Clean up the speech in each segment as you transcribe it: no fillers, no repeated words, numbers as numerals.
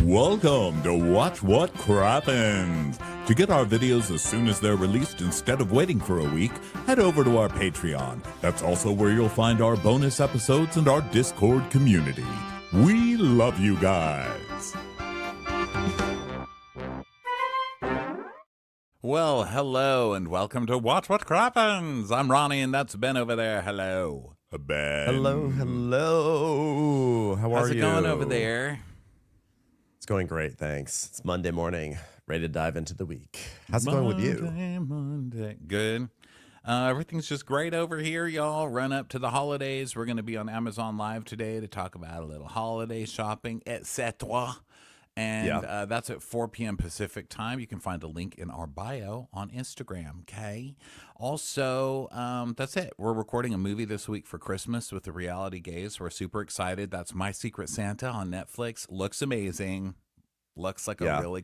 Welcome to Watch What Crappens. To get our videos as soon as they're released instead of waiting for a week, head over to our Patreon. That's also where you'll find our bonus episodes and our Discord community. We love you guys. Well, hello and welcome to Watch What Crappens. I'm Ronnie and that's Ben over there. Hello. Ben. Hello. How are you? How's it going over there? It's going great, thanks. It's Monday morning, ready to dive into the week. How's it going with you? Monday. Good. Everything's just great over here, y'all. Run up to the holidays. We're going to be on Amazon Live today to talk about a little holiday shopping, etc. And that's at 4 p.m. Pacific time. You can find a link in our bio on Instagram, okay? Also, that's it. We're recording a movie this week for Christmas with the Reality Gaze. We're super excited. That's My Secret Santa on Netflix. Looks amazing. Looks like a really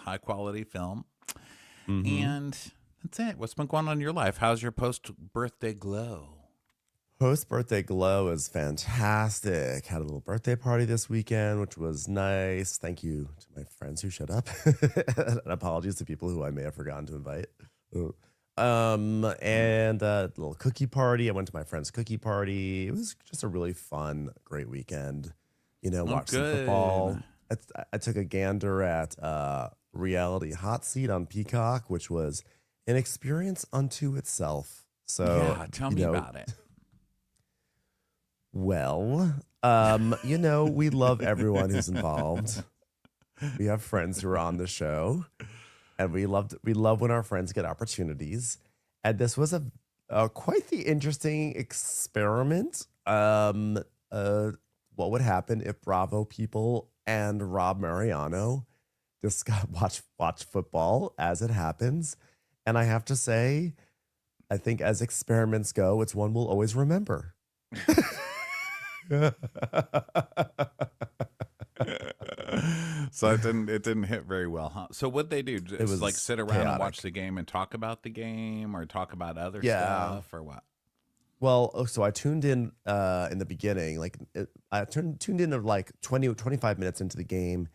high-quality film. Mm-hmm. And that's it. What's been going on in your life? How's your post-birthday glow? Post-birthday glow is fantastic. Had a little birthday party this weekend, which was nice. Thank you to my friends who showed up. And apologies to people who I may have forgotten to invite. And a little cookie party. I went to my friend's cookie party. It was just a really fun, great weekend. You know, watched some football. I took a gander at Reality Hot Seat on Peacock, which was an experience unto itself. So yeah, tell me about it. Well, you know, we love everyone who's involved. We have friends who are on the show, and we love when our friends get opportunities. And this was a quite the interesting experiment. What would happen if Bravo people and Rob Mariano just watch football as it happens? And I have to say, I think as experiments go, it's one we'll always remember. So it didn't hit very well, huh? So what'd they do? Just It was like sit around chaotic. and watch the game and talk about the game, or talk about other Yeah. stuff, or what? Well, so I tuned in the beginning, I tuned in at like 25 minutes into the game,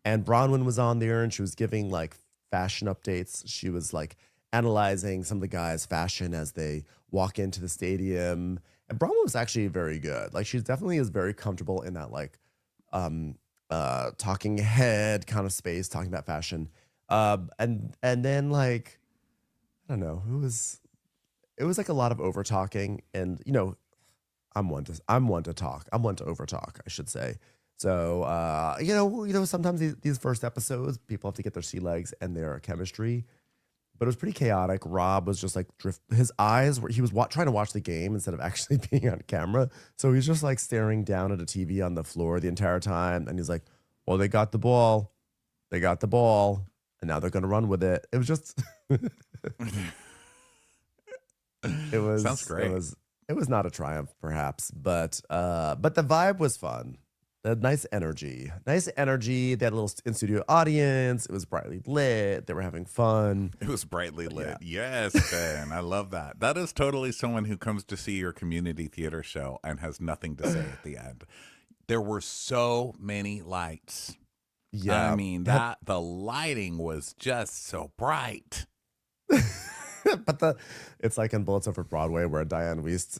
and Bronwyn was on there, and she was giving like fashion updates. She was like analyzing some of the guys' fashion as they walk into the stadium. And Bronwyn was actually very good. Like, she definitely is very comfortable in that like talking head kind of space, talking about fashion. And then like, I don't know, it was like a lot of over talking, and you know, I'm one to talk. I'm one to over talk, I should say. So you know, sometimes these first episodes, people have to get their sea legs and their chemistry. But it was pretty chaotic. Rob was just like his eyes were, he was trying to watch the game instead of actually being on camera. So he's just like staring down at a TV on the floor the entire time. And he's like, well, they got the ball. And now they're going to run with it. It was just, Sounds great. It was not a triumph perhaps, but the vibe was fun. They had nice energy. They had a little in-studio audience. It was brightly lit. They were having fun. It was brightly lit. Yeah. Yes, Ben. I love that. That is totally someone who comes to see your community theater show and has nothing to say at the end. There were so many lights. Yeah. I mean, the lighting was just so bright. But it's like in Bullets Over Broadway where Diane Wiest,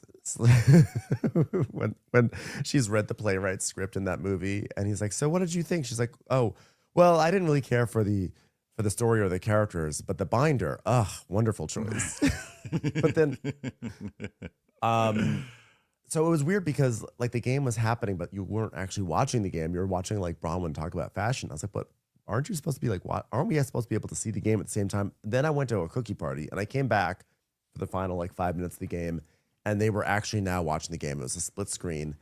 when she's read the playwright's script in that movie, and he's like, so what did you think? She's like, oh, well, I didn't really care for the story or the characters, but the binder, wonderful choice. But then, so it was weird because like the game was happening, but you weren't actually watching the game. You were watching like Bronwyn talk about fashion. I was like, but aren't you supposed to be like, what? Aren't we supposed to be able to see the game at the same time? Then I went to a cookie party and I came back for the final like 5 minutes of the game, and they were actually now watching the game. It was a split screen,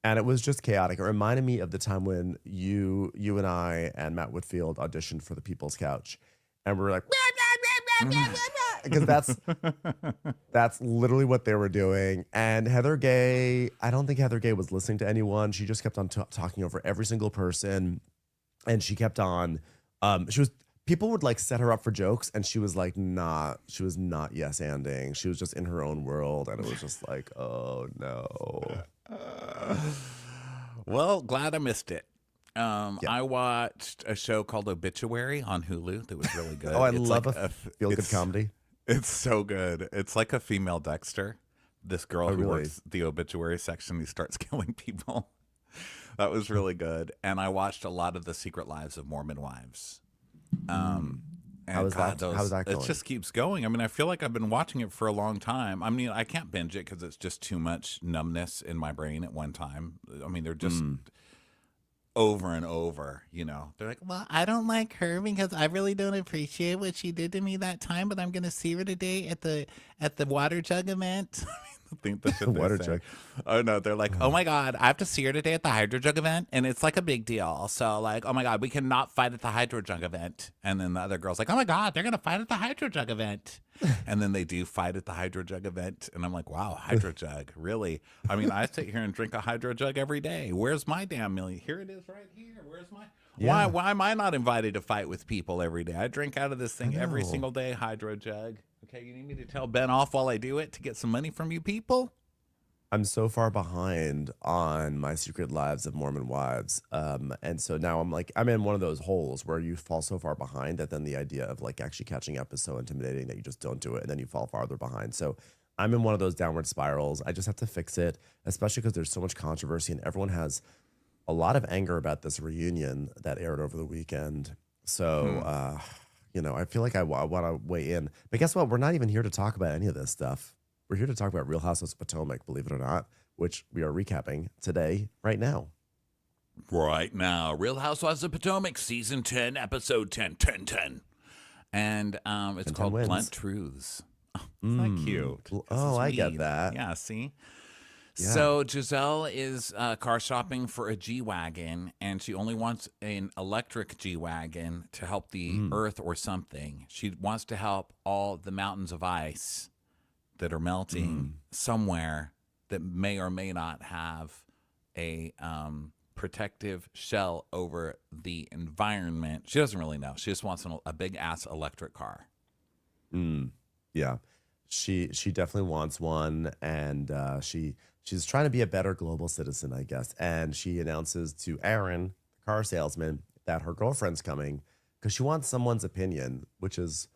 and it was just chaotic. It reminded me of the time when you and I and Matt Whitfield auditioned for the People's Couch, and we were like, because that's literally what they were doing. And Heather Gay, I don't think Heather Gay was listening to anyone. She just kept on talking over every single person. And she kept on, people would like set her up for jokes, and she was like not yes-anding. She was just in her own world, and it was just like, oh no. Well, glad I missed it. Yeah. I watched a show called Obituary on Hulu that was really good. Oh, I It's love like a feel good comedy. it's so good. It's like a female Dexter. This girl Oh, who really? works the obituary section, he starts killing people. That was really good. And I watched a lot of the Secret Lives of Mormon Wives. Mm. And God, How was those that it going? just keeps going. I mean, I feel like I've been watching it for a long time. I mean, I can't binge it because it's just too much numbness in my brain at one time. I mean, they're just Mm. over and over, you know. They're like, well, I don't like her because I really don't appreciate what she did to me that time, but I'm gonna see her today at the water jug event. I think that's what they Water say. check. Oh no, they're like, oh Oh, my God, I have to see her today at the hydro jug event, and it's like a big deal. So like, oh my God, we cannot fight at the hydro jug event. And then the other girl's like, oh my God, they're gonna fight at the hydro jug event. And then they do fight at the hydro jug event, and I'm like, wow, hydro jug, really? I mean, I sit here and drink a hydro jug every day. Where's my damn million? Here it is, right here. Where's my? Why? yeah. Why am I not invited to fight with people every day? I drink out of this I thing every know. single day, hydro jug. Okay, you need me to tell Ben off while I do it to get some money from you people? I'm so far behind on my Secret Lives of Mormon Wives. And so now I'm in one of those holes where you fall so far behind that then the idea of like actually catching up is so intimidating that you just don't do it and then you fall farther behind. So I'm in one of those downward spirals. I just have to fix it, especially because there's so much controversy and everyone has a lot of anger about this reunion that aired over the weekend. So, Hmm. I feel like I want to weigh in. But guess what? We're not even here to talk about any of this stuff. We're here to talk about Real Housewives of Potomac, believe it or not, which we are recapping today, right now. Right now, Real Housewives of Potomac, season 10, episode 10, 10, 10. And it's And 10 called Blunt wins. Truths. Isn't that cute? 'Cause Oh, it's I get weed. that. Yeah, see? Yeah. So Giselle is car shopping for a G Wagon, and she only wants an electric G Wagon to help the Mm, earth or something. She wants to help all the mountains of ice that are melting mm. somewhere that may or may not have a protective shell over the environment. She doesn't really know. She just wants a big ass electric car. Mm, yeah, she definitely wants one, and she's trying to be a better global citizen, I guess. And she announces to Aaron, the car salesman, that her girlfriend's coming because she wants someone's opinion, which is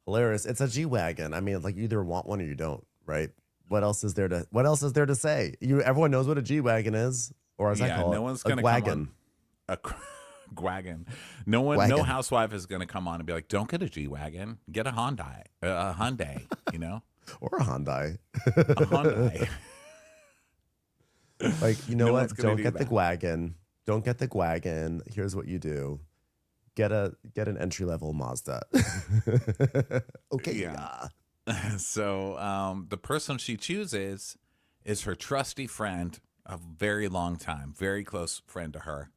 hilarious. It's a G wagon. I mean, like you either want one or you don't, right? What else is there to say? Everyone knows what a G wagon is, or as I Yeah, call no it, one's a gonna come on wagon. a wagon. No Wagon housewife is gonna come on and be like, "Don't get a G wagon, get a Hyundai, a Hyundai." You know, or a Hyundai. a Hyundai. Like, you know No one's what? gonna Don't do get the that. wagon. Don't get the wagon. Here's what you do. Get an entry level Mazda. Okay. Yeah. So the person she chooses is her trusty friend, a very long time, very close friend to her.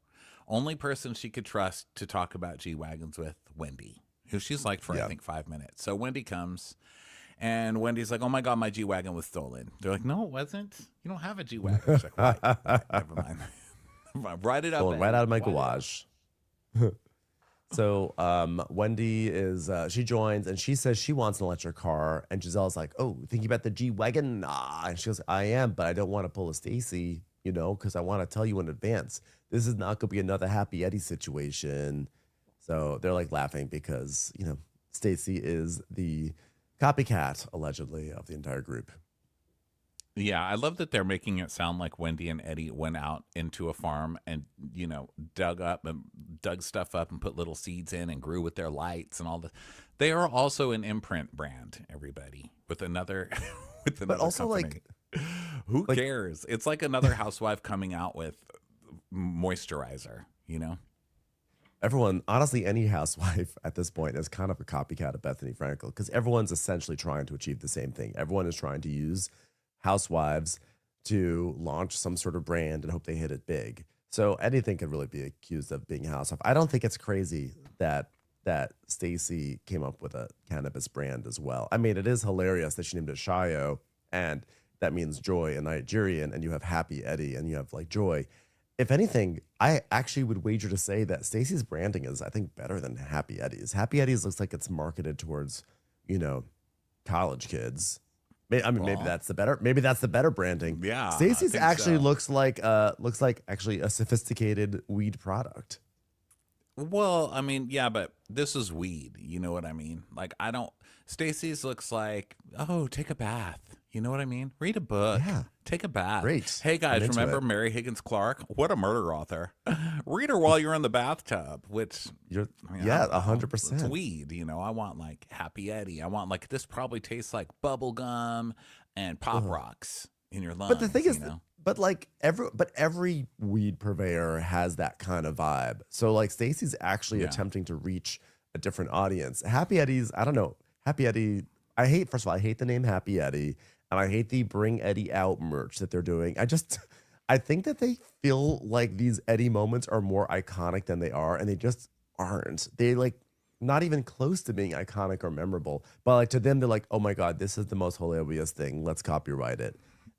Only person she could trust to talk about G Wagons with, Wendy, who she's liked for, I Yeah. think, 5 minutes. So Wendy comes, and Wendy's like, oh my God, my G Wagon was stolen. They're like, no, it wasn't. You don't have a G Wagon. She's like, right, never mind. Write it up, Pulling right Eddie. out of my Write it up. garage. So Wendy is she joins and she says she wants an electric car, and Giselle's like, "Oh, thinking about the G wagon?" Nah. And she goes, "I am, but I don't want to pull a Stacy, because I want to tell you in advance. This is not gonna be another Happy Eddie situation." So they're like laughing because Stacy is the copycat allegedly of the entire group. Yeah, I love that they're making it sound like Wendy and Eddie went out into a farm and, dug stuff up and put little seeds in and grew with their lights and all the. They are also an imprint brand, everybody, with another with But another also company. Who like cares? It's like another housewife coming out with moisturizer, you know? everyone, honestly, any housewife at this point is kind of a copycat of Bethany Frankel because everyone's essentially trying to achieve the same thing. Everyone is trying to use housewives to launch some sort of brand and hope they hit it big. So anything could really be accused of being a housewife. I don't think it's crazy that Stacey came up with a cannabis brand as well. I mean, it is hilarious that she named it Shayo, and that means joy in Nigerian, and you have Happy Eddie, and you have like joy. If anything, I actually would wager to say that Stacey's branding is, I think, better than Happy Eddie's. Happy Eddie's looks like it's marketed towards, you know, college kids. I mean, Well, maybe that's the better branding. yeah, I Stacy's think actually so. looks like actually a sophisticated weed product. Well, I mean, yeah, but this is weed. You know what I mean? Like, I don't. Stacy's looks like, oh, take a bath. You know what I mean? Read a book. Yeah, Take a bath. great. Hey I'm guys, into remember it. Mary Higgins Clark? What a murder author. Read her while you're in the bathtub, which You're I mean, I yeah, don't know. It's 100%. weed, you know. I want like Happy Eddie. I want like this probably tastes like bubble gum and pop Ugh. rocks in your But the thing lungs, you is, know. but like every weed purveyor has that kind of vibe. So like Stacy's actually Yeah. attempting to reach a different audience. Happy Eddie's, I don't know. Happy Eddie, I hate first of all, I hate the name Happy Eddie, and I hate the Bring Eddie Out merch that they're doing. I think that they feel like these Eddie moments are more iconic than they are, and they just aren't. They like not even close to being iconic or memorable. But like to them, they're like, oh my God, this is the most hilarious thing. Let's copyright it.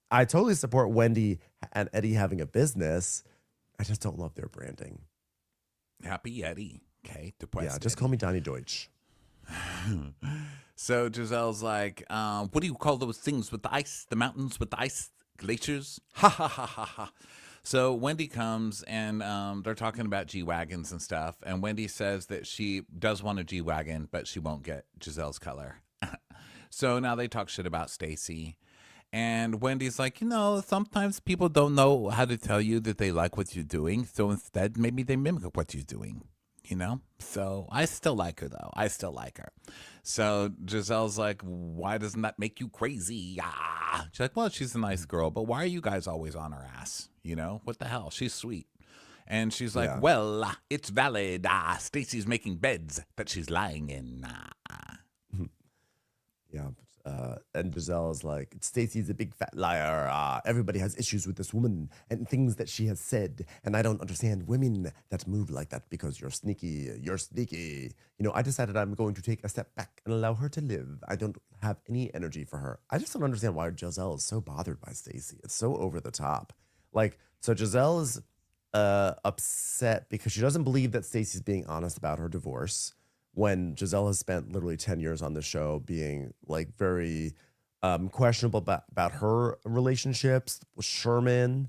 I totally support Wendy and Eddie having a business. I just don't love their branding. Happy Eddie. Okay, Yeah, depressed just call Eddie. me Donnie Deutsch. So Giselle's like, what do you call those things with the ice? The mountains with the ice? Glaciers? Ha ha ha ha ha. So Wendy comes and they're talking about G Wagons and stuff. And Wendy says that she does want a G Wagon, but she won't get Giselle's color. So now they talk shit about Stacy. And Wendy's like, sometimes people don't know how to tell you that they like what you're doing. So instead, maybe they mimic what you're doing, you know? So I still like her, though. I still like her. So Giselle's like, why doesn't that make you crazy? Ah. She's like, well, she's a nice girl, but why are you guys always on her ass? You know? What the hell? She's sweet. And she's like, Yeah. well, it's valid. Stacy's making beds that she's lying in. Yeah. And Giselle is like, Stacy's a big fat liar. Everybody has issues with this woman and things that she has said. And I don't understand women that move like that because you're sneaky. You're sneaky. I decided I'm going to take a step back and allow her to live. I don't have any energy for her. I just don't understand why Giselle is so bothered by Stacy. It's so over the top. Like, so Giselle is upset because she doesn't believe that Stacy's being honest about her divorce when Giselle has spent literally 10 years on the show being like very questionable about her relationships with Sherman,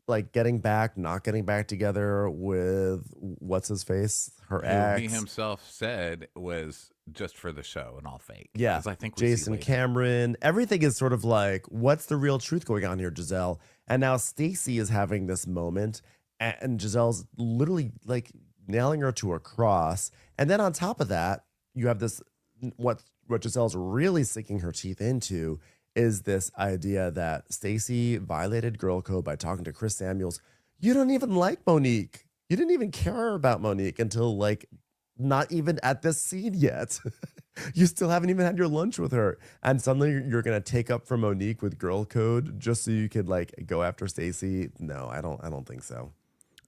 like getting back, not getting back together with what's his face, her Who he ex. himself said was just for the show and all fake. Yeah. As I think we see Jason later. Cameron. Everything is sort of like, what's the real truth going on here, Giselle? And now Stacy is having this moment, and Giselle's literally like nailing her to a cross. And then on top of that, you have this what Giselle's really sinking her teeth into is this idea that Stacy violated girl code by talking to Chris Samuels. You don't even like Monique. You didn't even care about Monique until like not even at this scene yet. You still haven't even had your lunch with her. And suddenly you're going to take up for Monique with girl code just so you could like go after Stacy. No, I don't think so.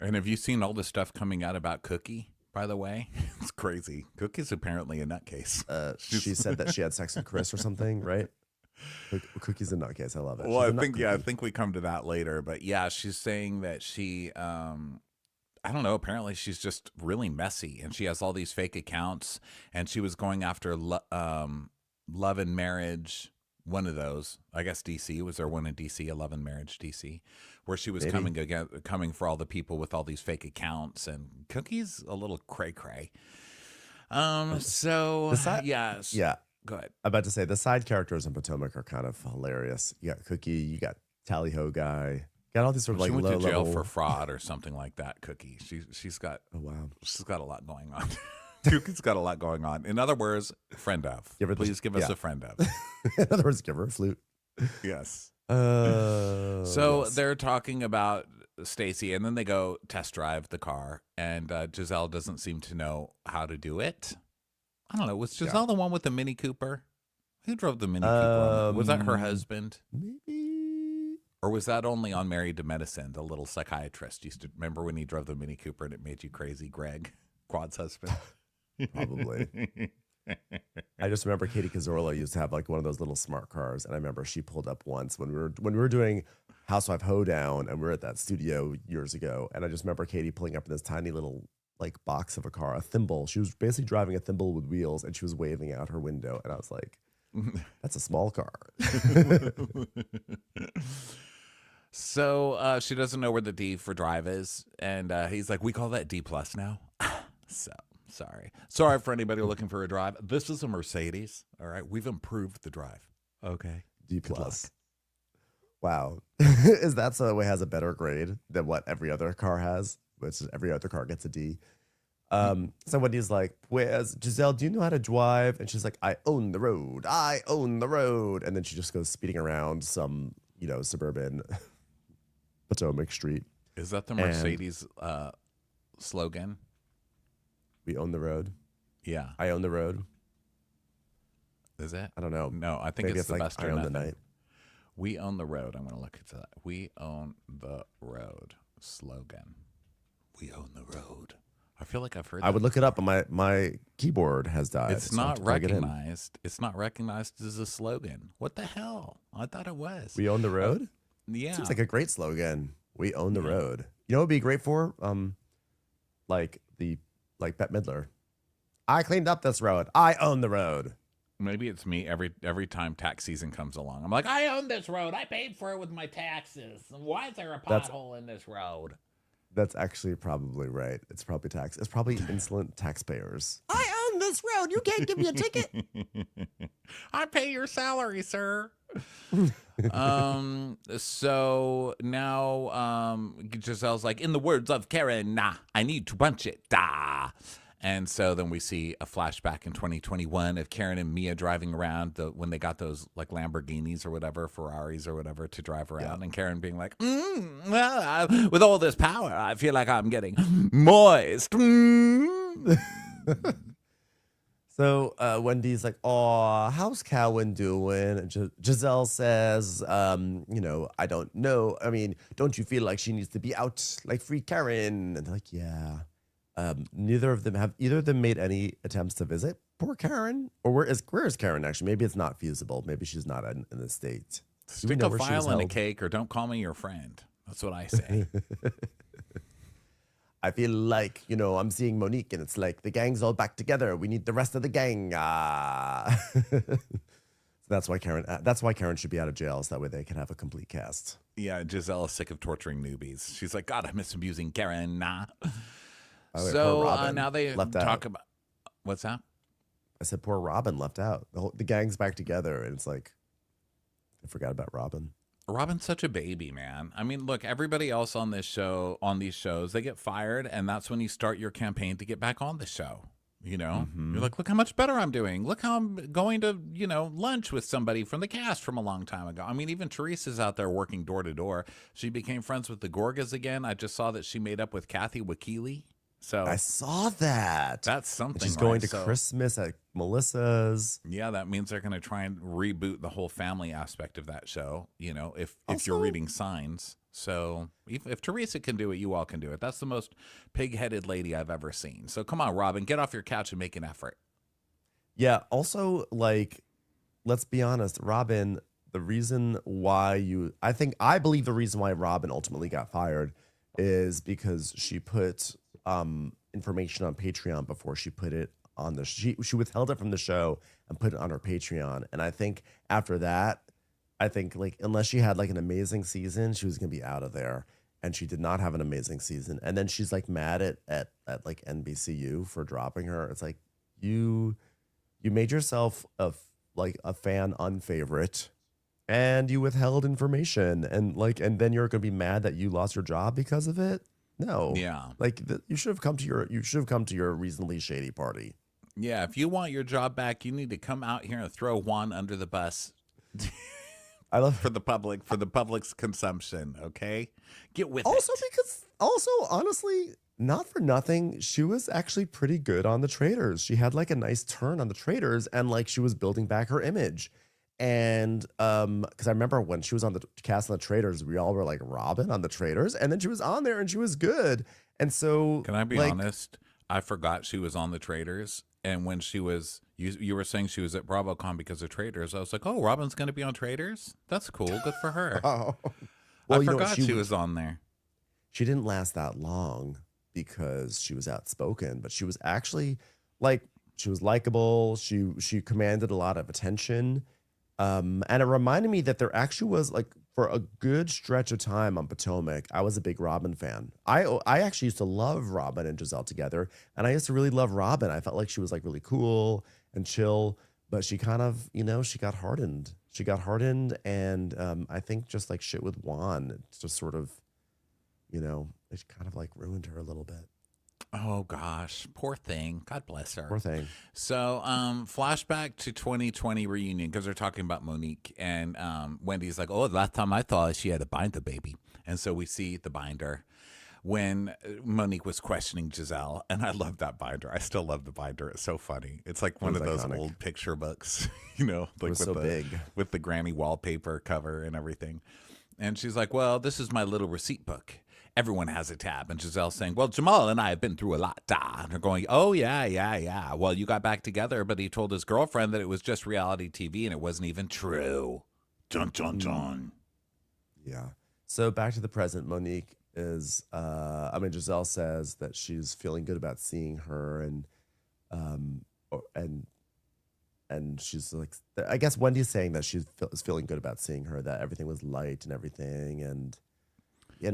And have you seen all the stuff coming out about Cookie, by the way? It's crazy. Cookie's apparently a nutcase. She said that she had sex with Chris or something, right? Cookie's a nutcase. I love it. Well, She's I a nut think, yeah, I cookie. think we come to that later. But yeah, she's saying that she, I don't know, apparently she's just really messy and she has all these fake accounts and she was going after Love and Marriage, one of those. I guess DC, was there one in DC, Love and Marriage DC, where she was Maybe. coming for all the people with all these fake accounts, and Cookie's a little cray cray. So The side, yes, yeah, go ahead. I'm about to say the side characters in Potomac are kind of hilarious. You got Cookie, you got Tally Ho guy, got all these sort of She like went low to jail level. for fraud or something like that. Cookie, she's got Oh wow, a lot going on. Cookie's got a lot going on. In other words, friend of. give her Please give us yeah. a friend of. In other words, give her a flute. Yes. So Yes. they're talking about Stacy, and then they go test drive the car, and Giselle doesn't seem to know how to do it. I don't know. Was Giselle the one with the Mini Cooper? Who drove the Mini Cooper? Was that her husband? Maybe. Or was that only on Married to Medicine, the little psychiatrist? Used to remember when he drove the Mini Cooper and it made you crazy, Greg, Quad's husband? Probably. I just remember Katie Cazorla used to have like one of those little smart cars, and I remember she pulled up once when we were doing Housewife Hoedown, and we were at that studio years ago, and I just remember Katie pulling up in this tiny little like box of a car, a thimble. She was basically driving a thimble with wheels, and she was waving out her window, and I was like, That's a small car. So she doesn't know where the D for drive is, and he's like, "We call that D plus now." So sorry for anybody looking for a drive. This is a Mercedes. All right, we've improved the drive. Okay, D plus. Wow. Is that so it has a better grade than what every other car has, which is every other car gets a D? Somebody's like, where's Giselle? Do you know how to drive? And she's like, I own the road. I own the road. And then she just goes speeding around some, suburban Potomac Street. Is that the Mercedes slogan? We own the road. Yeah. I own the road. Is it? I don't know. No, I think Maybe it's the like, best I or own nothing. the night. We own the road. I'm going to look into that. We own the road slogan. We own the road. I feel like I've heard that. I would look it up, but my keyboard has died. It's so I have not to plug it in. recognized. It's not recognized as a slogan. What the hell? I thought it was. We own the road? Yeah. Seems like a great slogan. We own the road. You know what would be great for? Like Bette Midler. I cleaned up this road. I own the road. Maybe it's me every time tax season comes along. I'm like, I own this road. I paid for it with my taxes. Why is there a pothole in this road? That's actually probably right. It's probably tax. It's probably insolent taxpayers. I own this road. You can't give me a ticket. I pay your salary, sir. So now Giselle's like, in the words of Karen, nah, I need to punch it. Da. And so then we see a flashback in 2021 of Karen and Mia driving around when they got those like Lamborghinis or whatever, Ferraris or whatever to drive around. And Karen being like, with all this power, I feel like I'm getting moist. So Wendy's like, "Oh, how's Cowan doing?" And Giselle says, I don't know. I mean, don't you feel like she needs to be out like free Karen?" And they're like, "Yeah." Either of them made any attempts to visit poor Karen? Or where is Karen actually? Maybe it's not feasible. Maybe she's not in the state. Stick a file in a cake or don't call me your friend. That's what I say. I feel like, I'm seeing Monique and it's like the gang's all back together. We need the rest of the gang. So that's why Karen should be out of jail, so that way they can have a complete cast. Yeah, Giselle is sick of torturing newbies. She's like, God, I miss abusing Karen. Nah. So now they talk about what's that? I said poor Robin left out. The gang's back together, and it's like I forgot about Robin. Robin's such a baby, man. I mean, look, everybody else on these shows, they get fired, and that's when you start your campaign to get back on the show. You're like, look how much better I'm doing. Look how I'm going to, lunch with somebody from the cast from a long time ago. I mean, even Teresa's out there working door to door. She became friends with the Gorgas again. I just saw that she made up with Kathy Wakili. So I saw that. That's something. She's going to Christmas at Melissa's. Yeah, that means they're going to try and reboot the whole family aspect of that show. If you're reading signs. So if Teresa can do it, you all can do it. That's the most pig-headed lady I've ever seen. So come on, Robin, get off your couch and make an effort. Yeah. Also, let's be honest, Robin. The reason why I believe the reason why Robin ultimately got fired is because she put information on Patreon before she put it on she withheld it from the show and put it on her Patreon. And I think after that, unless she had an amazing season, she was gonna be out of there. And she did not have an amazing season. And then she's mad at NBCU for dropping her. It's like you made yourself a fan unfavorite, and you withheld information, and then you're gonna be mad that you lost your job because of it. No. Yeah. You should have come to your reasonably shady party. Yeah, if you want your job back, you need to come out here and throw Juan under the bus. I love for the public's consumption, okay? Get with it. Also, honestly, not for nothing, she was actually pretty good on the Traitors. She had a nice turn on the Traitors, and she was building back her image. And because I remember when she was on the cast on the Traitors, we all were like, Robin on the Traitors, and then she was on there and she was good. And so, can I be honest? I forgot she was on the Traitors, and when she was, you were saying she was at BravoCon because of Traitors. I was like, oh, Robin's going to be on Traitors. That's cool. Good for her. Well, I forgot she was on there. She didn't last that long because she was outspoken, but she was actually she was likable. She commanded a lot of attention. And it reminded me that there actually was like for a good stretch of time on Potomac, I was a big Robin fan. I actually used to love Robin and Giselle together, and I used to really love Robin. I felt like she was like really cool and chill, but she kind of, she got hardened. She got hardened, and I think just like shit with Juan, it just sort of, it kind of like ruined her a little bit. Oh gosh, poor thing. God bless her. Poor thing. So, flashback to 2020 reunion because they're talking about Monique and Wendy's like, "Oh, last time I thought she had a binder, baby," and so we see the binder when Monique was questioning Giselle, and I love that binder. I still love the binder. It's so funny. It's like one of those iconic. old picture books, like It was so big with the granny wallpaper cover and everything. And she's like, "Well, this is my little receipt book. Everyone has a tab." And Giselle's saying, "Well, Jamal and I have been through a lot." And they're going, "Oh, yeah. Well, you got back together, but he told his girlfriend that it was just reality TV and it wasn't even true." Dun, dun, dun. Yeah. So back to the present, Monique is, Giselle says that she's feeling good about seeing her, and she's like, I guess Wendy's saying that she's feeling good about seeing her, that everything was light and everything, and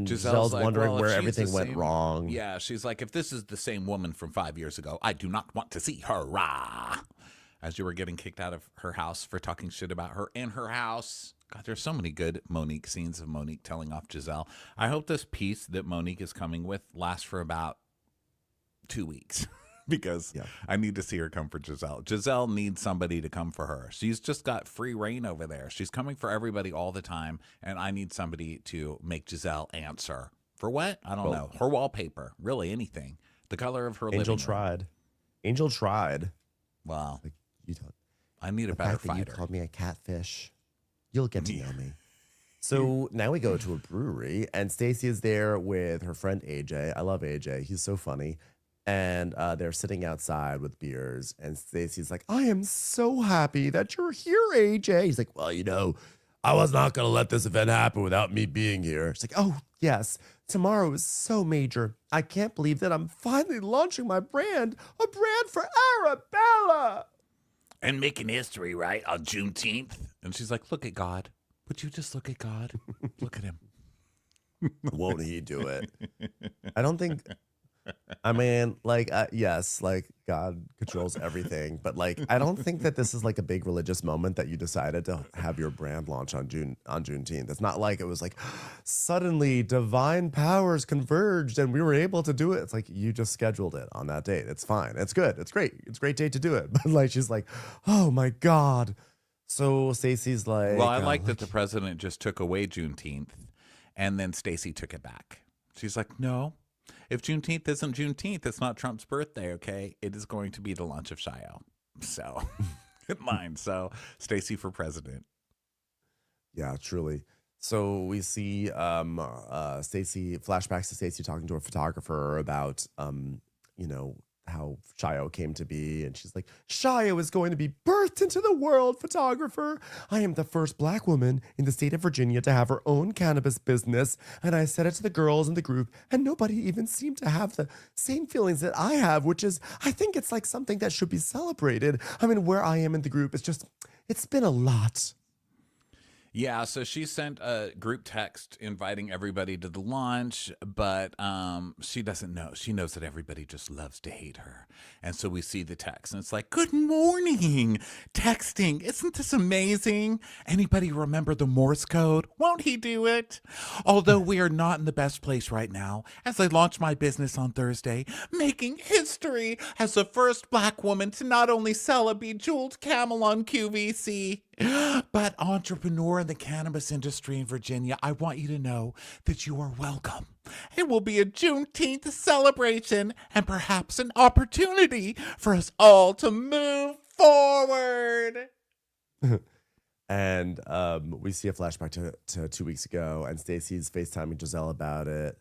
Giselle's like, wondering well, where if she's everything the went same- wrong. Yeah, she's like, if this is the same woman from 5 years ago, I do not want to see her. Rah. As you were getting kicked out of her house for talking shit about her in her house. God, there's so many good Monique scenes of Monique telling off Giselle. I hope this piece that Monique is coming with lasts for about 2 weeks. Because I need to see her come for Giselle. Giselle needs somebody to come for her. She's just got free reign over there. She's coming for everybody all the time, and I need somebody to make Giselle answer. For what? I don't know. Her wallpaper. Really, anything. The color of her Angel living room. tried. Angel tried. Well, like, I need a better fighter. You called me a catfish. You'll get to know me. So now we go to a brewery, and Stacey is there with her friend AJ. I love AJ. He's so funny. And they're sitting outside with beers, and Stacey's like, "I am so happy that you're here, AJ." He's like, "Well, I was not going to let this event happen without me being here." She's like, "Oh, yes. Tomorrow is so major. I can't believe that I'm finally launching my brand, a brand for Arabella. And making history, right? On Juneteenth." And she's like, "Look at God. Would you just look at God? Look at him." Won't he do it? I don't think... yes, like God controls everything, but like I don't think that this is like a big religious moment that you decided to have your brand launch on Juneteenth. It's not like it was like suddenly divine powers converged and we were able to do it. It's like you just scheduled it on that date. It's fine. It's good. It's great. It's a great date to do it. But like she's like, "Oh my God." So Stacey's like, well, I like that the president just took away Juneteenth, and then Stacey took it back. She's like, "No. If Juneteenth isn't Juneteenth, it's not Trump's birthday, okay? It is going to be the launch of Shio." So, good mind. So, Stacey for president. Yeah, truly. So we see Stacey, flashbacks to Stacey talking to a photographer about, how Shio came to be. And she's like, "Shio is going to be birthed into the world, photographer. I am the first Black woman in the state of Virginia to have her own cannabis business. And I said it to the girls in the group, and nobody even seemed to have the same feelings that I have, which is, I think it's like something that should be celebrated. I mean, where I am in the group, it's been a lot." Yeah, so she sent a group text inviting everybody to the launch, but she doesn't know. She knows that everybody just loves to hate her. And so we see the text, and it's like, "Good morning, texting. Isn't this amazing? Anybody remember the Morse code? Won't he do it? Although we are not in the best place right now, as I launch my business on Thursday, making history as the first Black woman to not only sell a bejeweled camel on QVC, but entrepreneur in the cannabis industry in Virginia. I want you to know that you are welcome. It will be a Juneteenth celebration and perhaps an opportunity for us all to move forward." And we see a flashback to 2 weeks ago, and Stacey's FaceTiming Giselle about it.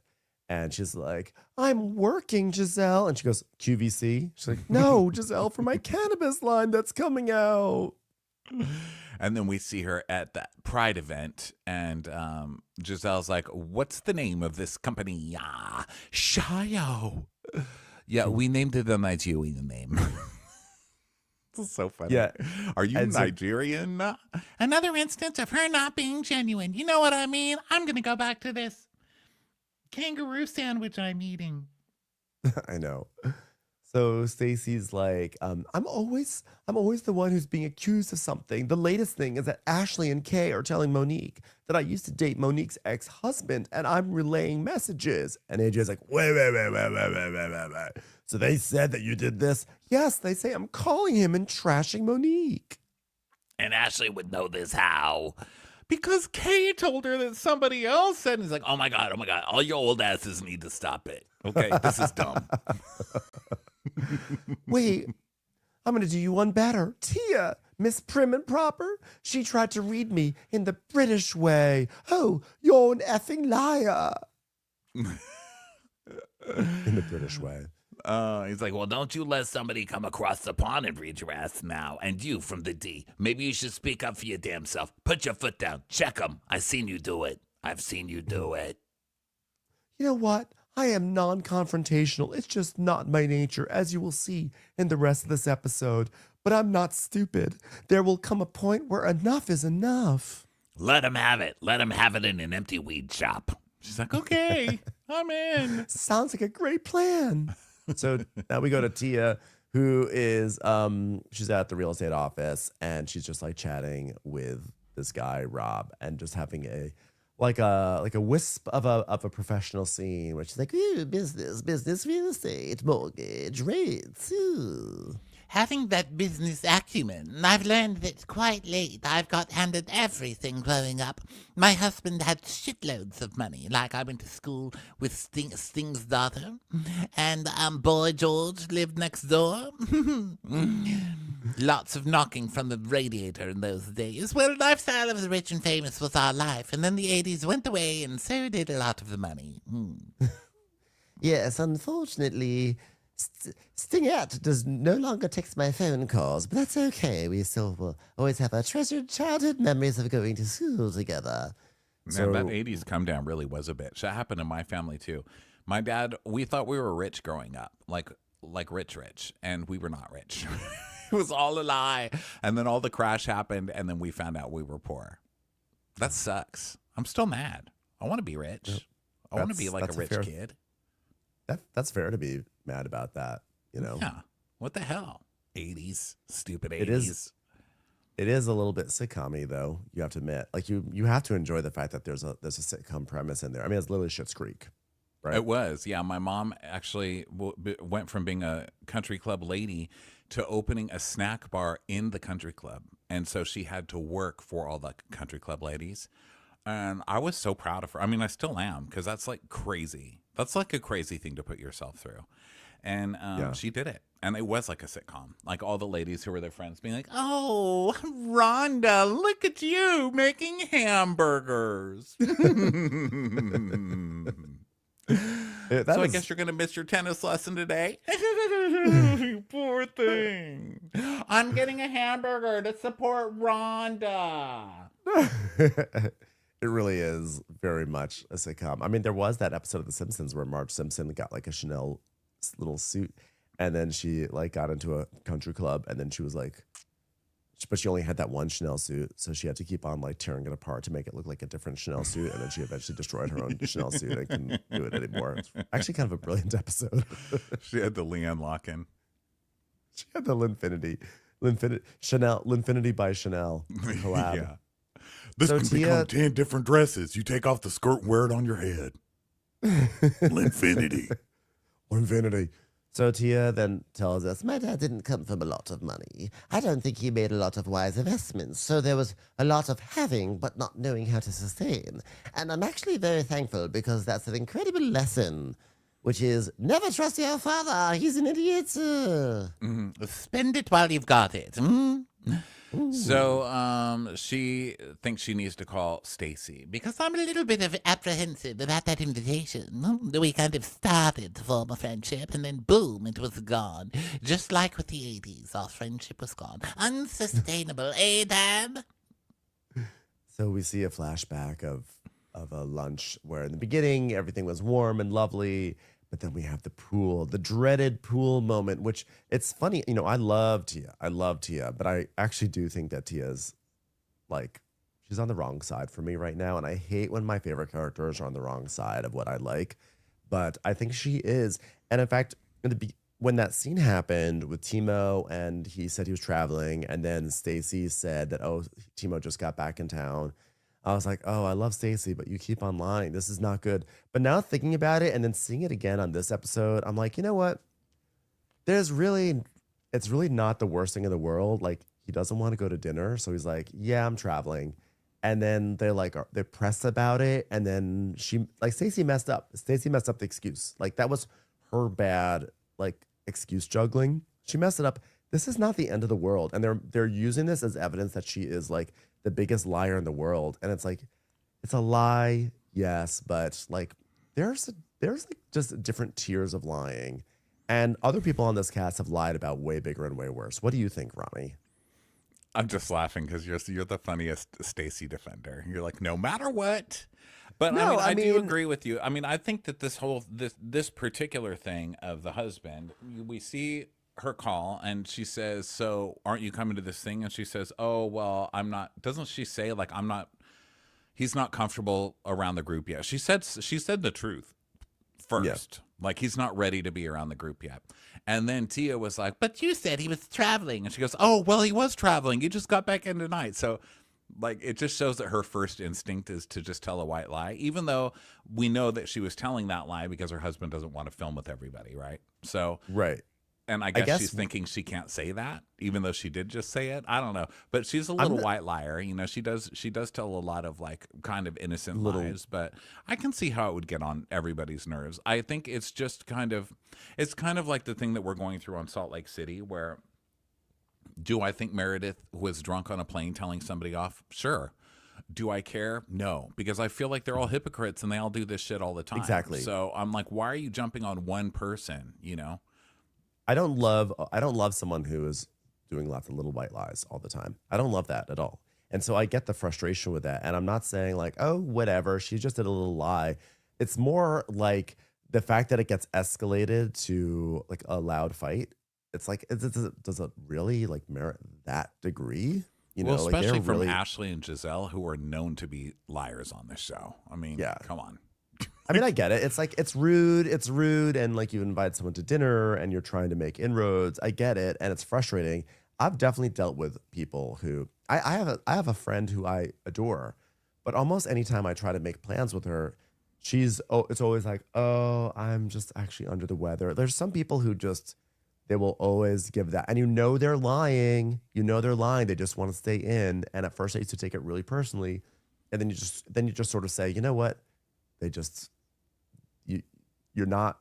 And she's like, "I'm working, Giselle." And she goes, "QVC?" She's like, "No, Giselle, for my cannabis line that's coming out." And then we see her at that Pride event, and Giselle's like, "What's the name of this company?" Shio. Yeah, we named it a Nigerian name. So funny. Yeah. Are you And so Nigerian? Another instance of her not being genuine. You know what I mean? I'm going to go back to this kangaroo sandwich I'm eating. I know. So Stacy's like, I'm always the one who's being accused of something. The latest thing is that Ashley and Kay are telling Monique that I used to date Monique's ex-husband, and I'm relaying messages. And AJ's like, wait. So they said that you did this? Yes, they say I'm calling him and trashing Monique. And Ashley would know this how? Because Kay told her that somebody else said, and he's like, oh my God, all your old asses need to stop it. Okay, this is dumb. Wait, I'm going to do you one better. Tia, Miss Prim and Proper, she tried to read me in the British way. Oh, you're an effing liar. In the British way. He's like, well, don't you let somebody come across the pond and read your ass now. And you from the D, maybe you should speak up for your damn self. Put your foot down. Check them. I've seen you do it. You know what? I am non-confrontational. It's just not my nature, as you will see in the rest of this episode. But I'm not stupid. There will come a point where enough is enough. Let him have it. Let him have it in an empty weed shop. She's like, okay, I'm in. Sounds like a great plan. So now we go to Tia, who is she's at the real estate office, and she's just like chatting with this guy Rob, and just having a wisp of a professional scene where she's like, ooh, business, real estate, mortgage, rates, ooh. Having that business acumen, I've learned that quite late I've got handed everything growing up. My husband had shitloads of money, like I went to school with Sting's daughter, and Boy George lived next door. Lots of knocking from the radiator in those days. Well, the lifestyle of the rich and famous was our life, and then the 80s went away, and so did a lot of the money. Yes, unfortunately, Stingette does no longer text my phone calls, but that's okay. We still will always have our treasured childhood memories of going to school together. Man, that 80s come down really was a bitch. That happened in my family too. My dad, we thought we were rich growing up, like rich, and we were not rich. It was all a lie. And then all the crash happened, and then we found out we were poor. That sucks. I'm still mad. I want to be rich. Yep. I want to be like a rich kid. That's fair to be mad about that, you know? Yeah. What the hell? 80s. Stupid 80s. It is a little bit sitcom-y, though, you have to admit. Like, you have to enjoy the fact that there's a sitcom premise in there. I mean, it's literally Schitt's Creek, right? It was. Yeah, my mom actually went from being a country club lady to opening a snack bar in the country club. And so she had to work for all the country club ladies. And I was so proud of her. I mean, I still am, because that's like crazy. That's like a crazy thing to put yourself through. And she did it. And it was like a sitcom. Like all the ladies who were their friends being like, oh, Rhonda, look at you making hamburgers. So I guess you're going to miss your tennis lesson today. You poor thing. I'm getting a hamburger to support Rhonda. It really is very much a sitcom. I mean, there was that episode of The Simpsons where Marge Simpson got like a Chanel little suit, and then she like got into a country club, and then she was like, but she only had that one Chanel suit, so she had to keep on like tearing it apart to make it look like a different Chanel suit, and then she eventually destroyed her own Chanel suit and couldn't do it anymore. It's actually kind of a brilliant episode. She had the Leanne Locken. She had the Linfinity by Chanel collab. Yeah. This So can Tia- become 10 different dresses. You take off the skirt and wear it on your head. Linfinity. Linfinity. So Tia then tells us, my dad didn't come from a lot of money. I don't think he made a lot of wise investments. So there was a lot of having, but not knowing how to sustain. And I'm actually very thankful because that's an incredible lesson, which is never trust your father. He's an idiot. Spend it while you've got it. So she thinks she needs to call Stacy Because I'm a little bit apprehensive about that invitation. We kind of started to form a friendship, and then boom, it was gone. Just like with the 80s, our friendship was gone. Unsustainable, eh, Dad? So we see a flashback of a lunch where in the beginning everything was warm and lovely, But then we have the pool, the dreaded pool moment, which it's funny. I love Tia. I love Tia, but I actually do think that Tia's like, she's on the wrong side for me right now. And I hate when my favorite characters are on the wrong side of what I like. But I think she is. And in fact, when that scene happened with Timo and he said he was traveling, and then Stacy said that, oh, Timo just got back in town. I was like, oh, I love Stacy, but you keep on lying. This is not good. But now thinking about it and then seeing it again on this episode, I'm like, you know what? It's really not the worst thing in the world. Like, he doesn't want to go to dinner. So he's like, yeah, I'm traveling. And then they're pressed about it. And then Stacy messed up. Stacy messed up the excuse. Like, that was her bad, like, excuse juggling. She messed it up. This is not the end of the world. And they're using this as evidence that she is like the biggest liar in the world. And it's like, it's a lie, yes, but like there's like just different tiers of lying. And other people on this cast have lied about way bigger and way worse. What do you think, Ronnie? I'm just laughing because you're the funniest Stacy defender. You're like, no matter what. But No, I I do mean- agree with you. I mean, I think that this particular thing of the husband, we see her call and she says, so aren't you coming to this thing? And she says, oh, well, I'm not. Doesn't she say like, I'm not, he's not comfortable around the group yet. She said the truth first. Like, he's not ready to be around the group yet. And then Tia was like, but you said he was traveling. And she goes, oh, well, he was traveling. He just got back in tonight. So like, it just shows that her first instinct is to just tell a white lie, even though we know that she was telling that lie because her husband doesn't want to film with everybody, right? So, Right. and I guess she's thinking she can't say that, even though she did just say it. I don't know, but she's a little white liar. You know, she does tell a lot of like kind of innocent lies, but I can see how it would get on everybody's nerves. I think it's just it's kind of like the thing that we're going through on Salt Lake City, where do I think Meredith was drunk on a plane telling somebody off? Sure. Do I care? No, because I feel like they're all hypocrites and they all do this shit all the time. Exactly. So I'm like, why are you jumping on one person? You know? I don't love someone who is doing lots of little white lies all the time. I don't love that at all. And so I get the frustration with that. And I'm not saying like, oh, whatever, she just did a little lie. It's more like the fact that it gets escalated to like a loud fight. It's like, does it really like merit that degree? You know, Well, especially like from really, Ashley and Giselle, who are known to be liars on this show. I mean, Yeah. come on. I mean, I get it. It's like, it's rude. And like you invite someone to dinner and you're trying to make inroads. I get it. And it's frustrating. I've definitely dealt with people who I have a friend who I adore, but almost anytime I try to make plans with her, it's always like, oh, I'm just actually under the weather. There's some people who they will always give that. And they're lying. They just want to stay in. And at first I used to take it really personally. And then you just sort of say, you know what? You're not,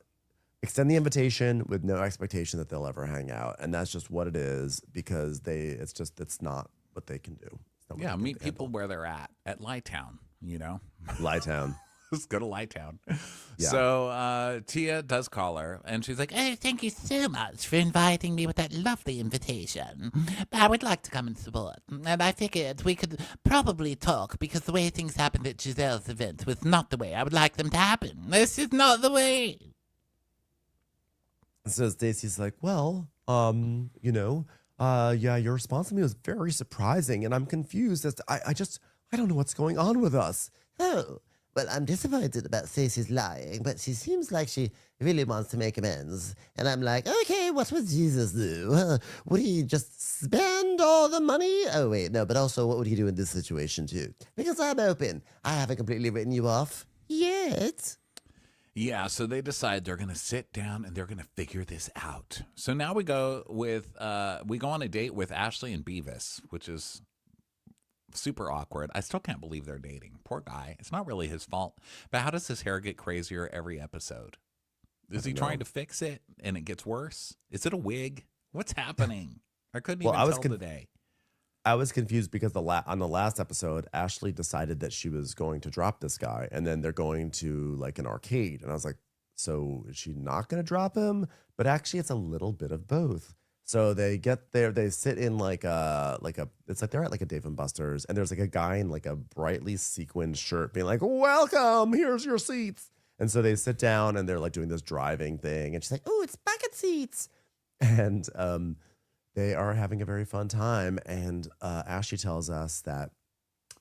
extend the invitation with no expectation that they'll ever hang out. And that's just what it is, because it's not what they can do. It's not what Yeah, they can meet people handle. where they're at Lytown, you know? Lytown. Let's go to Lytown. Yeah. So Tia does call her, and she's like, Oh, thank you so much for inviting me with that lovely invitation. I would like to come and support, and I figured we could probably talk because the way things happened at Giselle's event was not the way I would like them to happen. This is not the way. So Stacy's like, well, yeah, your response to me was very surprising, and I'm confused as to, I don't know what's going on with us. Oh, well, I'm disappointed about Stacey's lying, but she seems like she really wants to make amends. And I'm like, okay, what would Jesus do? Would he just spend all the money? Oh, wait, no, but also what would he do in this situation, too? Because I'm open. I haven't completely written you off yet. yeah, so they decide they're going to sit down and they're going to figure this out. So now we go on a date with Ashley and Beavis, which is super awkward. I still can't believe they're dating. Poor guy. It's not really his fault. But how does his hair get crazier every episode? Is he trying to fix it and it gets worse? Is it a wig? What's happening? I couldn't even tell today. I was confused because on the last episode, Ashley decided that she was going to drop this guy, and then they're going to like an arcade. And I was like, so is she not going to drop him? But actually, it's a little bit of both. So they get there, they sit in it's like they're at like a Dave and Buster's, and there's like a guy in like a brightly sequined shirt being like, welcome, here's your seats. And so they sit down and they're like doing this driving thing. And she's like, oh, it's bucket seats. And they are having a very fun time. And Ashley tells us that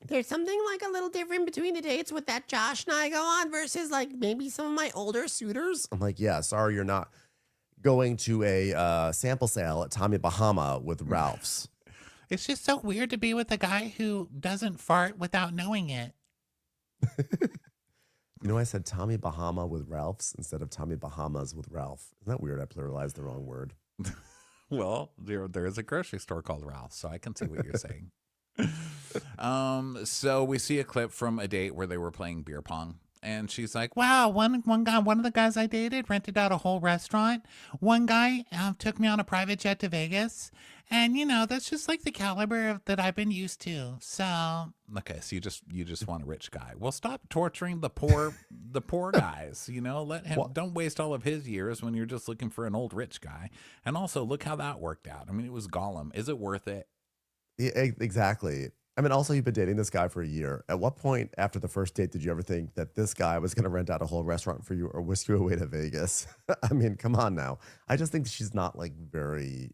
There's something like a little different between the dates with that Josh and I go on versus like maybe some of my older suitors. I'm like, yeah, sorry, you're not going to a sample sale at Tommy Bahama with Ralph's. It's just so weird to be with a guy who doesn't fart without knowing it. You know, I said Tommy Bahama with Ralph's instead of Tommy Bahamas with Ralph. Isn't that weird? I pluralized the wrong word. Well, there is a grocery store called Ralph's, so I can see what you're saying. So we see a clip from a date where they were playing beer pong. And she's like, Wow, one of the guys I dated rented out a whole restaurant. One guy took me on a private jet to Vegas. And, that's just like the caliber that I've been used to. So, okay, so you just want a rich guy. Well, stop torturing the poor guys. Let him. Don't waste all of his years when you're just looking for an old rich guy. And also, look how that worked out. I mean, it was Gollum. Is it worth it? Yeah, exactly. I mean, also, you've been dating this guy for a year. At what point after the first date did you ever think that this guy was going to rent out a whole restaurant for you or whisk you away to Vegas? I mean, come on now. I just think she's not like very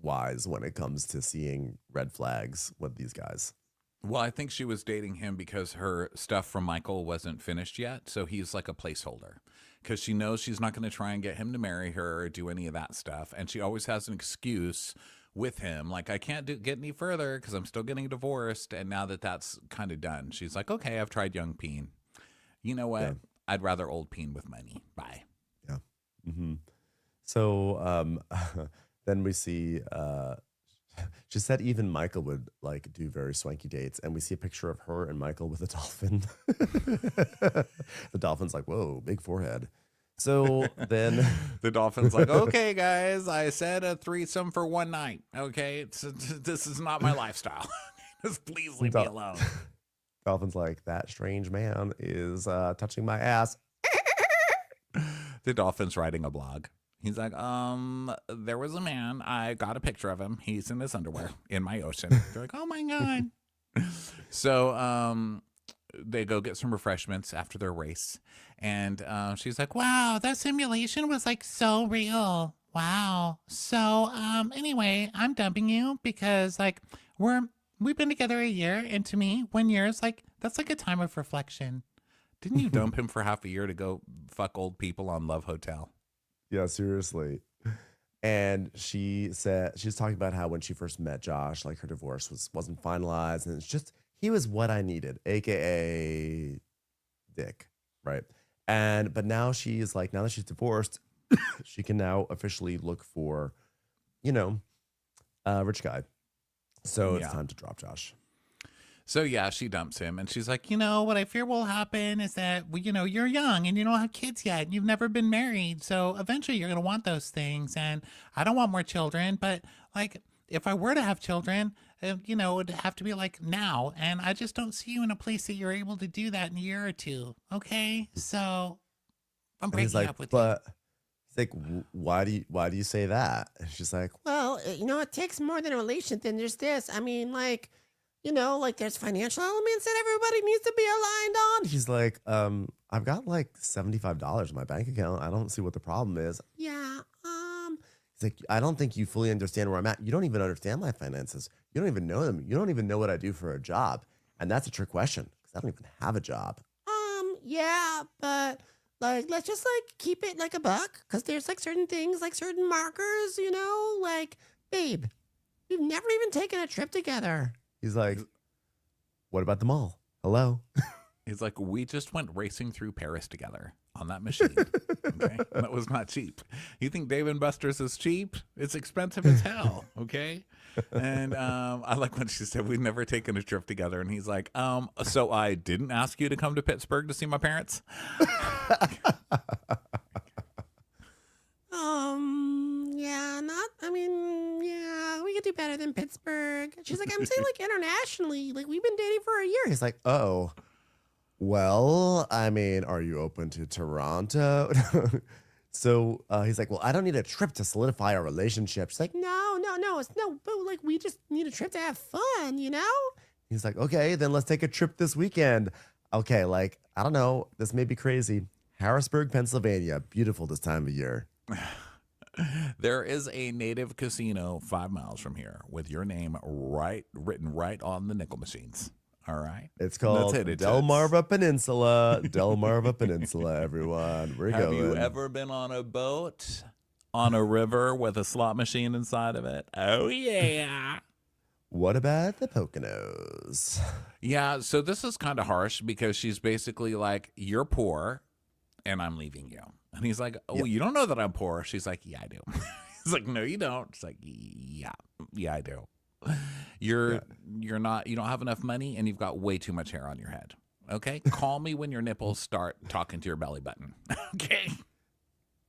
wise when it comes to seeing red flags with these guys. Well, I think she was dating him because her stuff from Michael wasn't finished yet. So he's like a placeholder because she knows she's not going to try and get him to marry her or do any of that stuff. And she always has an excuse with him. Like, I can't get any further because I'm still getting divorced. And now that that's kind of done, she's like, okay, I've tried young Peen. You know what? Yeah. I'd rather old Peen with money. Bye. Yeah. Mm-hmm. So then we see, she said even Michael would like do very swanky dates. And we see a picture of her and Michael with a dolphin. The dolphin's like, whoa, big forehead. So then the dolphin's like, okay, guys, I said a threesome for one night. Okay, this is not my lifestyle. Just please leave me alone. Dolphin's like, that strange man is touching my ass. The dolphin's writing a blog. He's like, there was a man. I got a picture of him. He's in his underwear in my ocean. They're like, oh my God. So they go get some refreshments after their race. And she's like, wow, that simulation was like so real. Wow. So anyway, I'm dumping you because like we've been together a year, and to me, 1 year is like that's like a time of reflection. Didn't you dump him for half a year to go fuck old people on Love Hotel? Yeah, seriously. And she said she's talking about how when she first met Josh, like her divorce wasn't finalized, and it's just he was what I needed, aka dick, right? But now she's like, now that she's divorced, she can now officially look for, a rich guy. So it's time to drop Josh. So yeah, she dumps him, and she's like, what I fear will happen is that, you're young and you don't have kids yet, and you've never been married, so eventually you're gonna want those things, and I don't want more children, but like if I were to have children, it would have to be like now, and I just don't see you in a place that you're able to do that in a year or two. Okay, so I'm breaking up with you. He's like, why do you say that? And she's like, Well, it takes more than a relationship. Then there's this. I mean, like, there's financial elements that everybody needs to be aligned on. he's like, I've got like $75 in my bank account. I don't see what the problem is. Yeah. He's like, I don't think you fully understand where I'm at. You don't even understand my finances. You don't even know them. You don't even know what I do for a job. And that's a trick question because I don't even have a job. Yeah, but like, let's just like keep it like a buck because there's like certain things, like certain markers, like, babe, we've never even taken a trip together. He's like, what about the mall? Hello? He's like, we just went racing through Paris together on that machine. Okay, that was not cheap. You think Dave and Buster's is cheap? It's expensive as hell. Okay, and I like when she said we've never taken a trip together, and he's like, so I didn't ask you to come to Pittsburgh to see my parents. Yeah, we could do better than Pittsburgh. She's like, I'm saying like internationally, like we've been dating for a year. He's like, oh, well, I mean, are you open to Toronto? So he's like, well, I don't need a trip to solidify our relationship. She's like, but like we just need a trip to have fun, he's like, okay, then let's take a trip this weekend. Okay, like, I don't know, this may be crazy. Harrisburg, Pennsylvania. Beautiful this time of year. There is a native casino 5 miles from here with your name written right on the nickel machines. All right. It's called That's it, Delmarva Peninsula. Delmarva Peninsula, everyone. We're Have going. you ever been on a boat on a river with a slot machine inside of it? Oh, yeah. What about the Poconos? Yeah, so this is kind of harsh because she's basically like, you're poor and I'm leaving you. And he's like, oh, you don't know that I'm poor. She's like, yeah, I do. He's like, no, you don't. She's like, yeah, I do. You're not, you don't have enough money and you've got way too much hair on your head. Okay? Call me when your nipples start talking to your belly button. Okay?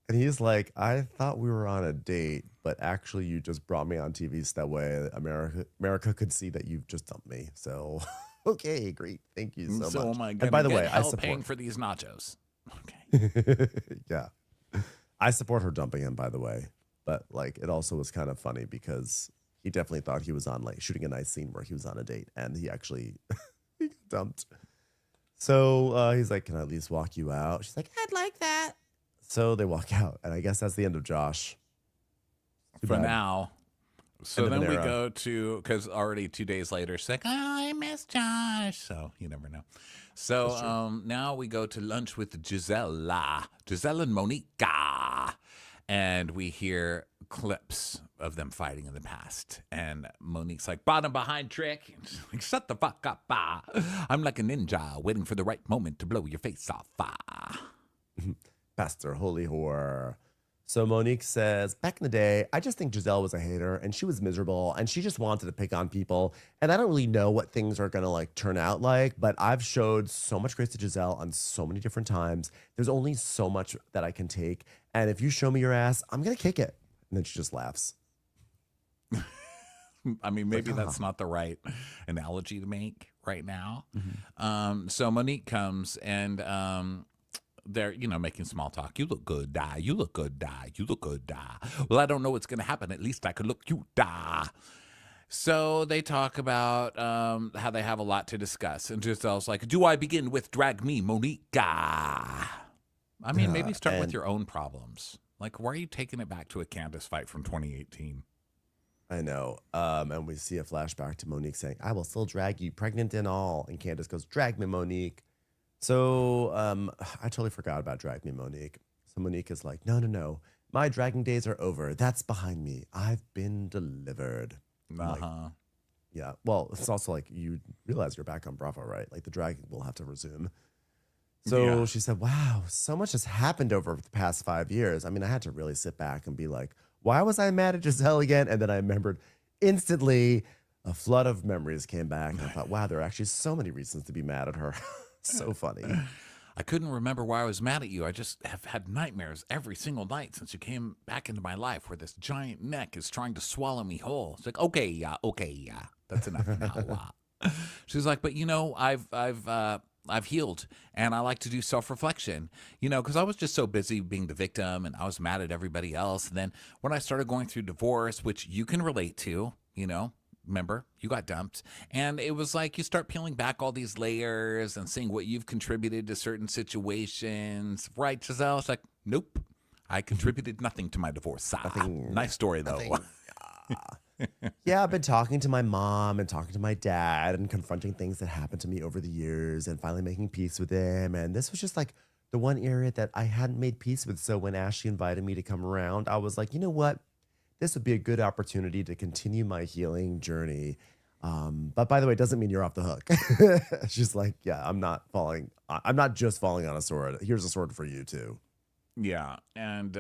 And he's like, I thought we were on a date, but actually you just brought me on TV so that way America could see that you've just dumped me. So, okay, great. Thank you so much. So am I And going by to the way, get I help support. paying for these nachos? Okay. Yeah. I support her dumping him, by the way. But like, it also was kind of funny because he definitely thought he was on like shooting a nice scene where he was on a date and he actually he got dumped. So he's like, can I at least walk you out? She's like, I'd like that. So they walk out. And I guess that's the end of Josh. Too For bad. now. So End of then an we era. go to, because already 2 days later, she's like, oh, I miss Josh. So you never know. So now we go to lunch with Giselle and Monica. And we hear clips of them fighting in the past. And Monique's like, bottom behind trick. And she's like, shut the fuck up. I'm like a ninja waiting for the right moment to blow your face off. Pastor Holy Whore. So Monique says, back in the day, I just think Giselle was a hater and she was miserable and she just wanted to pick on people. And I don't really know what things are going to like turn out like, but I've showed so much grace to Giselle on so many different times. There's only so much that I can take. And if you show me your ass, I'm going to kick it. And then she just laughs. I mean, maybe that's not the right analogy to make right now. So Monique comes and they're, making small talk. You look good, da. You look good, da. You look good, da. Well, I don't know what's going to happen. At least I could look cute, da. So they talk about how they have a lot to discuss. And Giselle's like, do I begin with drag me, Monica? I mean, maybe start with your own problems. Like, why are you taking it back to a Candace fight from 2018? I know. And we see a flashback to Monique saying, I will still drag you, pregnant and all. And Candace goes, drag me, Monique. So I totally forgot about Drag Me Monique. So Monique is like, no. My dragging days are over. That's behind me. I've been delivered. Like, yeah. Well, it's also like you realize you're back on Bravo, right? Like the dragging will have to resume. So she said, wow, so much has happened over the past 5 years. I mean, I had to really sit back and be like, why was I mad at Giselle again? And then I remembered instantly a flood of memories came back. And I thought, wow, there are actually so many reasons to be mad at her. So funny. I couldn't remember why I was mad at you. I just have had nightmares every single night since you came back into my life where this giant neck is trying to swallow me whole. It's like, okay, yeah. That's enough now. She's like, but I've healed and I like to do self-reflection, because I was just so busy being the victim and I was mad at everybody else. And then when I started going through divorce, which you can relate to, remember, you got dumped. And it was like you start peeling back all these layers and seeing what you've contributed to certain situations. Right, Giselle? It's like, nope, I contributed nothing to my divorce. Nice story, though. Yeah, I've been talking to my mom and talking to my dad and confronting things that happened to me over the years and finally making peace with them. And this was just like the one area that I hadn't made peace with. So when Ashley invited me to come around, I was like, you know what? This would be a good opportunity to continue my healing journey. But by the way, it doesn't mean you're off the hook. She's like, yeah, I'm not just falling on a sword. Here's a sword for you too. Yeah. And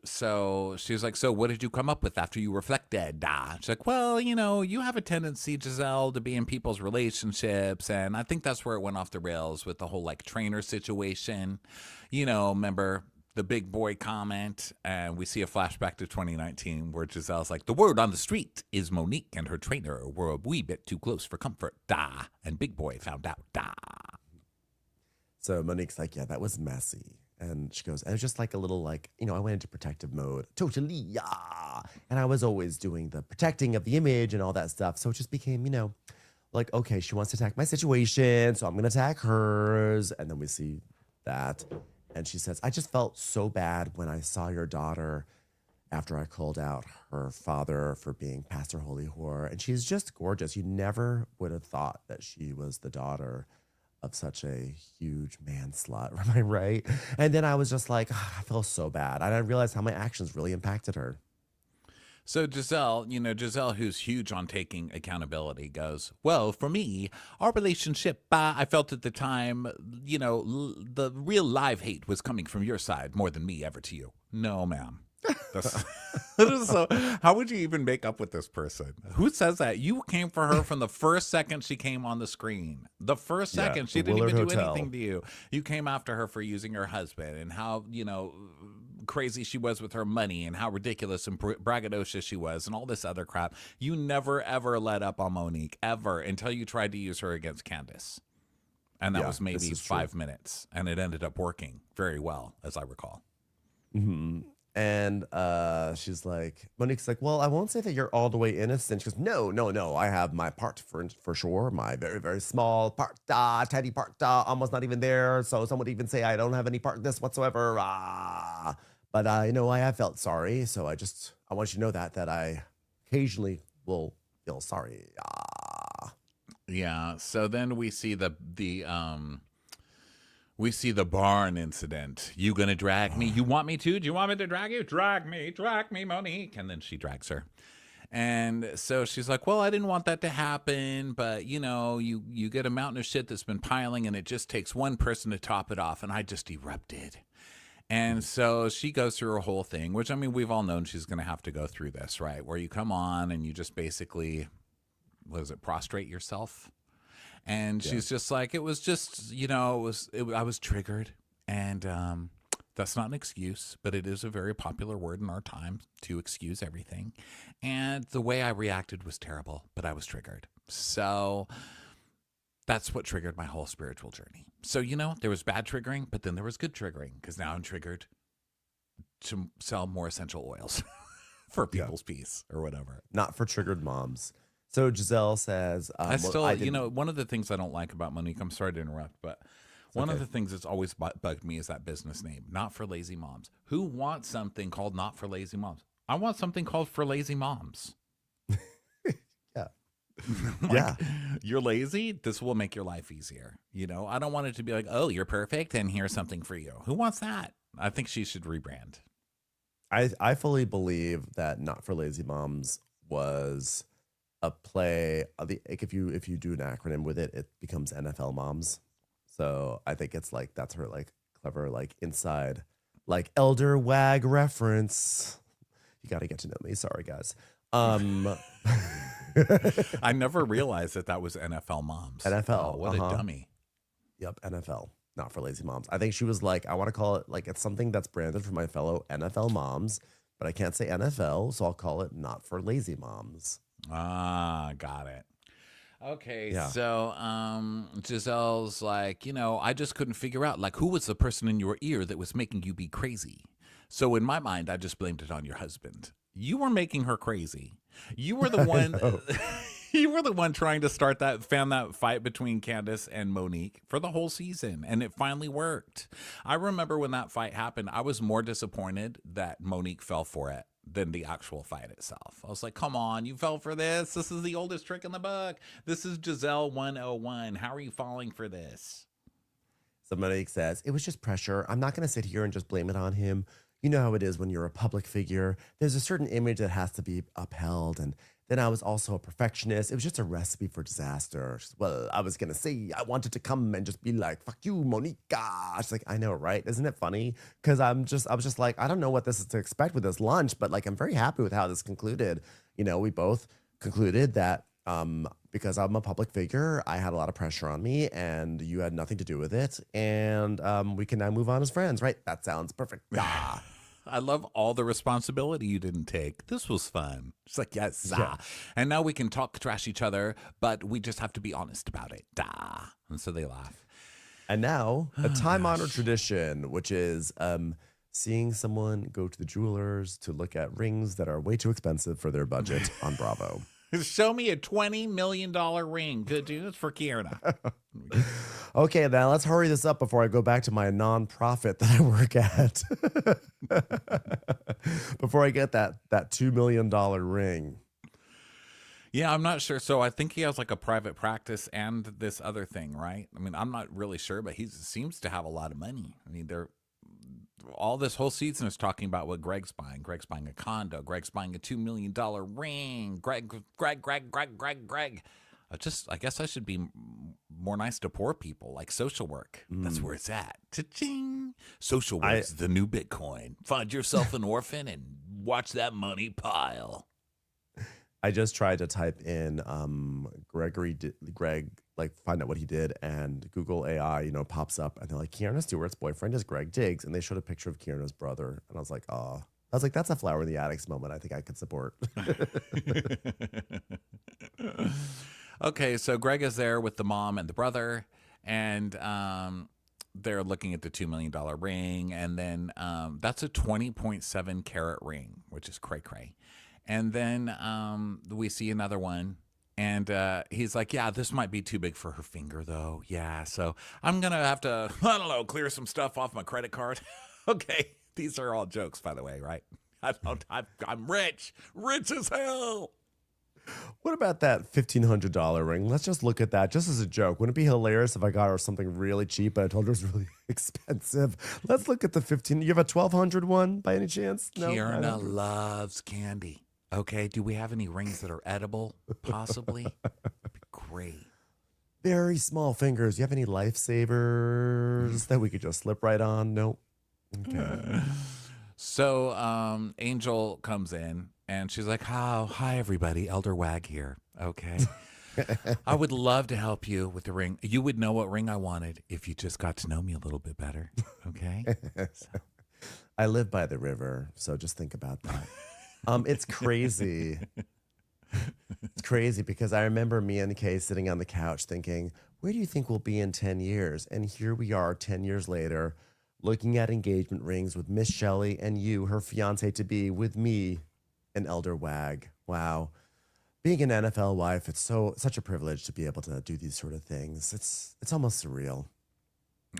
so she's like, so what did you come up with after you reflected? She's like, well, you have a tendency, Giselle, to be in people's relationships. And I think that's where it went off the rails with the whole like trainer situation. Remember the big boy comment, and we see a flashback to 2019 where Giselle's like, the word on the street is Monique and her trainer were a wee bit too close for comfort, and big boy found out, So Monique's like, yeah, that was messy. And she goes, and it was just like a little like, I went into protective mode. Totally, yeah. And I was always doing the protecting of the image and all that stuff. So it just became, like, okay, she wants to attack my situation, so I'm going to attack hers. And then we see that. And she says, I just felt so bad when I saw your daughter after I called out her father for being Pastor Holy Whore. And she's just gorgeous. You never would have thought that she was the daughter of such a huge man slut. Am I right? And then I was just like, I feel so bad. And I realized how my actions really impacted her. So Giselle, Giselle, who's huge on taking accountability, goes, well, for me, our relationship, I felt at the time, the real live hate was coming from your side more than me ever to you. No, ma'am. That's, so how would you even make up with this person? Who says that? You came for her from the first second she came on the screen. The first second, she didn't even do anything to you. You came after her for using her husband and how, crazy she was with her money and how ridiculous and braggadocious she was and all this other crap. You never, ever let up on Monique, ever, until you tried to use her against Candace. And that was maybe 5 minutes. And it ended up working very well, as I recall. Mm-hmm. And she's like, Monique's like, well, I won't say that you're all the way innocent. She goes, no. I have my part for sure. My very, very small part, tiny part, almost not even there. So some would even say I don't have any part in this whatsoever. But I have felt sorry. So I want you to know that I occasionally will feel sorry. Yeah. So then we see the barn incident. You gonna drag me? You want me to? Do you want me to drag you? Drag me, Monique. And then she drags her. And so she's like, well, I didn't want that to happen, but you get a mountain of shit that's been piling and it just takes one person to top it off. And I just erupted. And so she goes through her whole thing, which, I mean, we've all known she's going to have to go through this, right? Where you come on and you just basically, prostrate yourself? And she's just like, it was just, I was triggered. And that's not an excuse, but it is a very popular word in our time to excuse everything. And the way I reacted was terrible, but I was triggered. So that's what triggered my whole spiritual journey. So, there was bad triggering, but then there was good triggering because now I'm triggered to sell more essential oils for people's peace or whatever. Not for triggered moms. So Giselle says, I still, one of the things I don't like about Monique, I'm sorry to interrupt, but one of the things that's always bugged me is that business name, Not for Lazy Moms. Who wants something called Not for Lazy Moms? I want something called For Lazy Moms. Yeah. You're lazy? This will make your life easier. I don't want it to be like, oh, you're perfect and here's something for you. Who wants that? I think she should rebrand. I fully believe that Not for Lazy Moms was a play. If you do an acronym with it, it becomes NFL Moms. So I think it's like that's her like clever like inside like elder wag reference. You got to get to know me. Sorry, guys. I never realized that was NFL Moms. NFL. Oh, what a dummy. Yep, NFL. Not for Lazy Moms. I think she was like, I want to call it like it's something that's branded for my fellow NFL moms, but I can't say NFL, so I'll call it Not for Lazy Moms. Got it. Okay, so Giselle's like, I just couldn't figure out like who was the person in your ear that was making you be crazy. So in my mind, I just blamed it on your husband. You were making her crazy. You were the one. You were the one trying to fan that fight between Candace and Monique for the whole season, and it finally worked. I remember when that fight happened, I was more disappointed that Monique fell for it than the actual fight itself. I was like, come on, you fell for this? This is the oldest trick in the book. This is Giselle 101. How are you falling for this? So Monique says, it was just pressure. I'm not going to sit here and just blame it on him. You know how it is when you're a public figure. There's a certain image that has to be upheld. And then I was also a perfectionist. It was just a recipe for disaster. Well, I was going to say, I wanted to come and just be like, fuck you, Monica. She's like, I know, right? Isn't it funny? Because I was just like, I don't know what this is to expect with this lunch, but like, I'm very happy with how this concluded. We both concluded that because I'm a public figure, I had a lot of pressure on me and you had nothing to do with it. And we can now move on as friends, right? That sounds perfect. I love all the responsibility you didn't take. This was fun. It's like, yes. Yeah. And now we can talk trash each other, but we just have to be honest about it. And so they laugh. And now a time-honored tradition, which is seeing someone go to the jewelers to look at rings that are way too expensive for their budget on Bravo. Show me a $20 million ring. Good dude. It's for Kierna. Okay, now let's hurry this up before I go back to my nonprofit that I work at. Before I get that $2 million ring. Yeah, I'm not sure. So I think he has like a private practice and this other thing, right? I mean, I'm not really sure, but he seems to have a lot of money. I mean, all this whole season is talking about what Greg's buying. Greg's buying a condo. Greg's buying a $2 million ring. Greg. I guess I should be more nice to poor people, like social work. That's where it's at. Cha-ching. Social work's the new Bitcoin. Find yourself an orphan and watch that money pile. I just tried to type in Greg, like find out what he did, and Google AI, pops up, and they're like, Kierna Stewart's boyfriend is Greg Diggs, and they showed a picture of Kierna's brother, and I was like, oh. I was like, that's a flower in the attics moment I think I could support. Okay, so Greg is there with the mom and the brother, and they're looking at the $2 million ring, and then that's a 20.7 carat ring, which is cray-cray. And then we see another one, and he's like, yeah, this might be too big for her finger, though. Yeah, so I'm going to have to, I don't know, clear some stuff off my credit card. Okay, these are all jokes, by the way, right? I'm rich as hell. What about that $1,500 ring? Let's just look at that just as a joke. Wouldn't it be hilarious if I got her something really cheap and I told her it was really expensive? Let's look at the 15. You have a 1,200 one by any chance? No. Kierna loves candy. Okay, do we have any rings that are edible? Possibly. That'd be great. Very small fingers. You have any lifesavers that we could just slip right on? Nope. Okay. So Angel comes in and she's like, oh, hi, everybody. Elder Wag here. Okay. I would love to help you with the ring. You would know what ring I wanted if you just got to know me a little bit better. Okay. So. I live by the river, so just think about that. It's crazy. It's crazy because I remember me and Kay sitting on the couch thinking, where do you think we'll be in 10 years? And here we are 10 years later, looking at engagement rings with Miss Shelley and you, her fiance-to-be, with me, an elder wag. Wow. Being an NFL wife, it's such a privilege to be able to do these sort of things. It's almost surreal.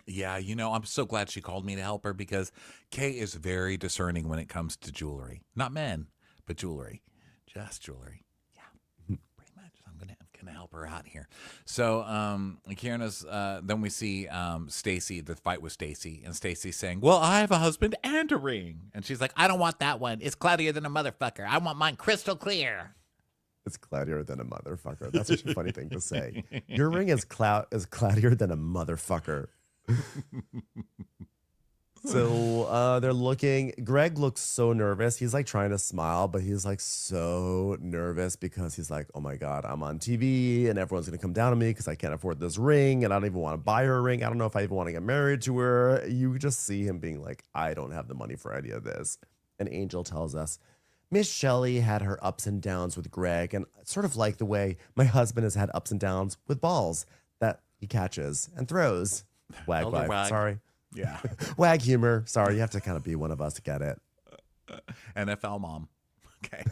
Yeah, I'm so glad she called me to help her because Kay is very discerning when it comes to jewelry. Not men, but jewelry. Just jewelry. Yeah, pretty much. I'm gonna help her out here. So Kierna's then we see Stacy, the fight with Stacy, and Stacy's saying, well, I have a husband and a ring. And she's like, I don't want that one. It's cloudier than a motherfucker. I want mine crystal clear. It's cloudier than a motherfucker. That's such a funny thing to say. Your ring is cloudier than a motherfucker. So they're looking. Greg looks so nervous. He's like trying to smile, but he's like so nervous because he's like, oh my God, I'm on TV and everyone's going to come down on me because I can't afford this ring and I don't even want to buy her a ring. I don't know if I even want to get married to her. You just see him being like, I don't have the money for any of this. And Angel tells us, Miss Shelley had her ups and downs with Greg, and sort of like the way my husband has had ups and downs with balls that he catches and throws. Wag, Wag. Sorry. Yeah. Wag humor. Sorry, you have to kind of be one of us to get it. NFL mom. Okay.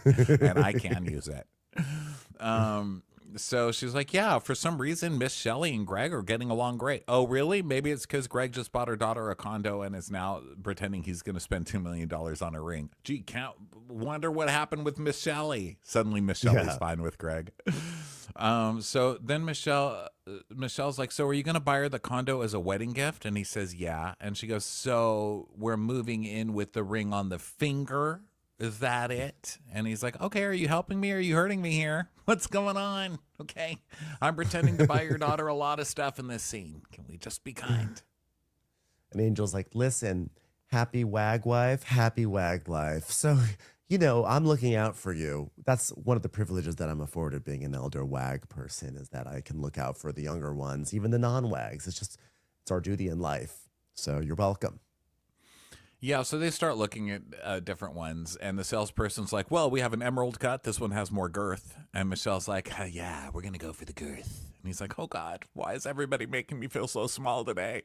And I can use it. So she's like, yeah, for some reason, Miss Shelley and Greg are getting along great. Oh, really? Maybe it's because Greg just bought her daughter a condo and is now pretending he's going to spend $2 million on a ring. Gee, wonder what happened with Miss Shelley. Suddenly, Miss Shelley's fine with Greg. So then Michelle's like, so are you going to buy her the condo as a wedding gift? And he says, yeah. And she goes, so we're moving in with the ring on the finger? Is that it? And he's like, okay, are you helping me? Or are you hurting me here? What's going on? Okay. I'm pretending to buy your daughter a lot of stuff in this scene. Can we just be kind? And Angel's like, listen, happy wag wife, happy wag life. So, I'm looking out for you. That's one of the privileges that I'm afforded being an elder wag person, is that I can look out for the younger ones, even the non-wags. It's our duty in life. So you're welcome. Yeah, so they start looking at different ones, and the salesperson's like, well, we have an emerald cut. This one has more girth. And Michelle's like, yeah, we're going to go for the girth. And he's like, oh, God, why is everybody making me feel so small today?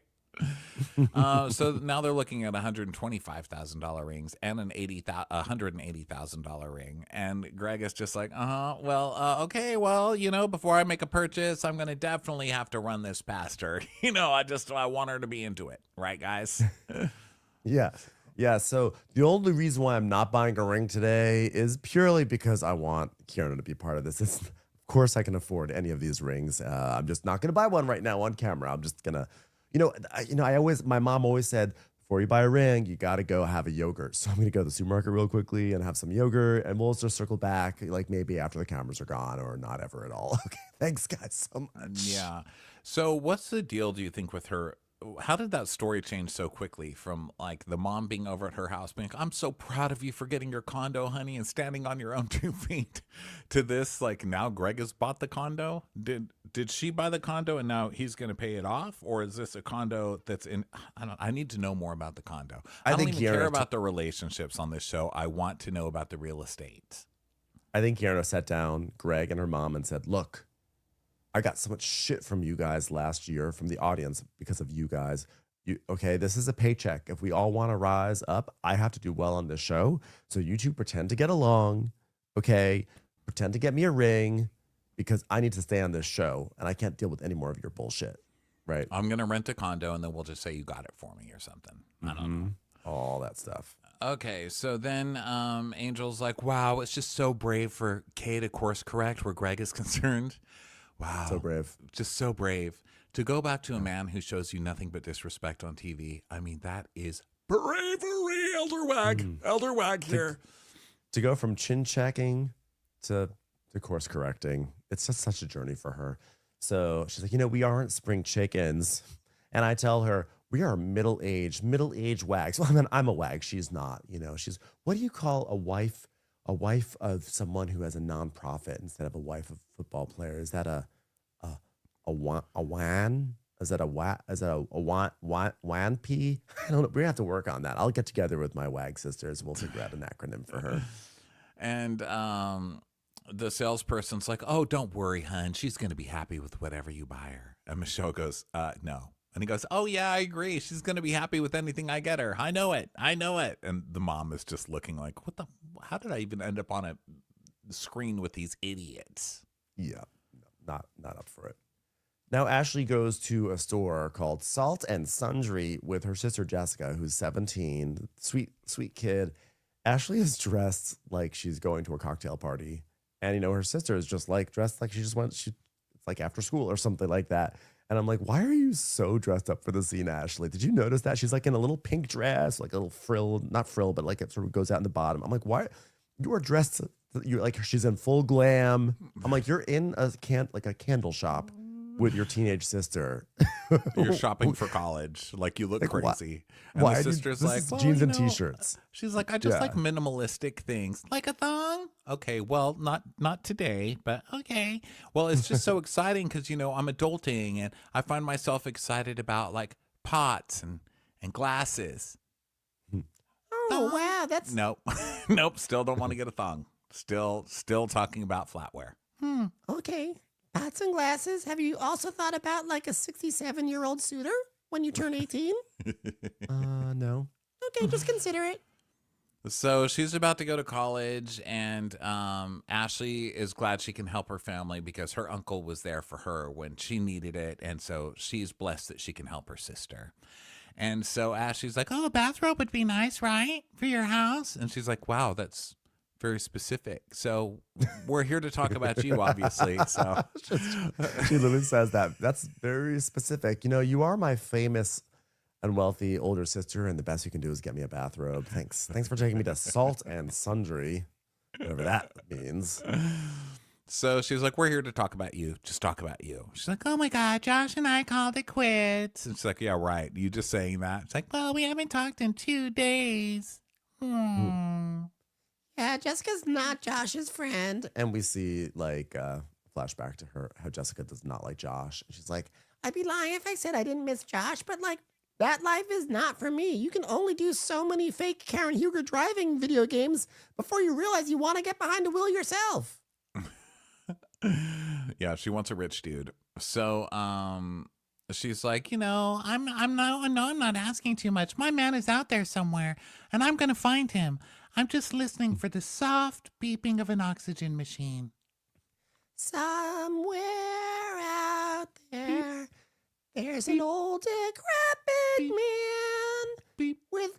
So now they're looking at $125,000 rings and an $180,000 ring. And Greg is just like, okay, well, before I make a purchase, I'm going to definitely have to run this past her. I want her to be into it. Right, guys? Yeah. Yeah. So the only reason why I'm not buying a ring today is purely because I want Kieran to be part of this. Of course, I can afford any of these rings. I'm just not going to buy one right now on camera. I'm just going to, my mom always said, before you buy a ring, you got to go have a yogurt. So I'm going to go to the supermarket real quickly and have some yogurt, and we'll just circle back like maybe after the cameras are gone or not ever at all. Okay. Thanks, guys, so much. Yeah. So what's the deal, do you think, with her? How did that story change so quickly from like the mom being over at her house being like, I'm so proud of you for getting your condo, honey, and standing on your own 2 feet, to this, like, now Greg has bought the condo? Did she buy the condo and now he's going to pay it off? Or is this a condo that's in, I need to know more about the condo. I don't think even care Kiara about the relationships on this show. I want to know about the real estate. I think Kiara sat down Greg and her mom and said, look, I got so much shit from you guys last year, from the audience, because of you guys. Okay, this is a paycheck. If we all want to rise up, I have to do well on this show. So you two pretend to get along, okay? Pretend to get me a ring, because I need to stay on this show, and I can't deal with any more of your bullshit, right? I'm going to rent a condo, and then we'll just say you got it for me or something. I don't know. All that stuff. Okay, so then Angel's like, wow, it's just so brave for Kay to course correct where Greg is concerned. Wow. So brave. Just so brave. To go back to a man who shows you nothing but disrespect on TV, I mean, that is bravery, Elder Wag. Elder Wag here. To go from chin checking to course correcting, it's just such a journey for her. So she's like, we aren't spring chickens. And I tell her, we are middle-aged wags. Well, I mean, I'm a wag. She's not, she's, what do you call a wife of someone who has a nonprofit instead of a wife of a football player? Is that a wan? Is that a WANP? I don't know. We're gonna have to work on that. I'll get together with my wag sisters and we'll figure out an acronym for her. And the salesperson's like, oh, don't worry, hun. She's going to be happy with whatever you buy her. And Michelle goes, no. And he goes, oh, yeah, I agree. She's going to be happy with anything I get her. I know it. And the mom is just looking like, how did I even end up on a screen with these idiots? Yeah, not up for it. Now Ashley goes to a store called Salt and Sundry with her sister Jessica, who's 17, sweet kid. Ashley is dressed like she's going to a cocktail party. And, her sister is just like dressed like it's like after school or something like that. And I'm like, why are you so dressed up for the scene, Ashley? Did you notice that? She's like in a little pink dress, like a little frill, not frill, but like it sort of goes out in the bottom. I'm like, why? You are dressed, you're like, she's in full glam. I'm like, you're in a candle shop with your teenage sister. You're shopping for college. Like, you look crazy. And why? the sister's like, well, jeans and t-shirts. She's like, I just like minimalistic things. Like a thong? Okay, well, not today, but okay. Well, it's just so exciting because, I'm adulting and I find myself excited about like pots and glasses. Oh, wow. That's Nope. Nope. Still don't want to get a thong. Still talking about flatware. okay. Pots and glasses. Have you also thought about like a 67-year-old suitor when you turn 18? No. Okay, just consider it. So she's about to go to college, and Ashley is glad she can help her family because her uncle was there for her when she needed it, and so she's blessed that she can help her sister. And so Ashley's like, oh, a bathrobe would be nice, right, for your house? And she's like, wow, that's very specific. So we're here to talk about you, obviously. So she literally says that. That's very specific. You are my famous and wealthy older sister, and the best you can do is get me a bathrobe. Thanks for taking me to Salt and Sundry, whatever that means. So she's like, we're here to talk about you. Just talk about you. She's like, oh my God, Josh and I called it quits. And she's like, yeah, right. You just saying that. It's like, well, we haven't talked in 2 days. Yeah, Jessica's not Josh's friend. And we see like a flashback to her, how Jessica does not like Josh. And she's like, I'd be lying if I said I didn't miss Josh, but like, that life is not for me. You can only do so many fake Karen Huger driving video games before you realize you want to get behind the wheel yourself. Yeah, she wants a rich dude. So she's like, I'm not asking too much. My man is out there somewhere, and I'm gonna find him. I'm just listening for the soft beeping of an oxygen machine. Somewhere out there, there's an old decrepit man Beep. with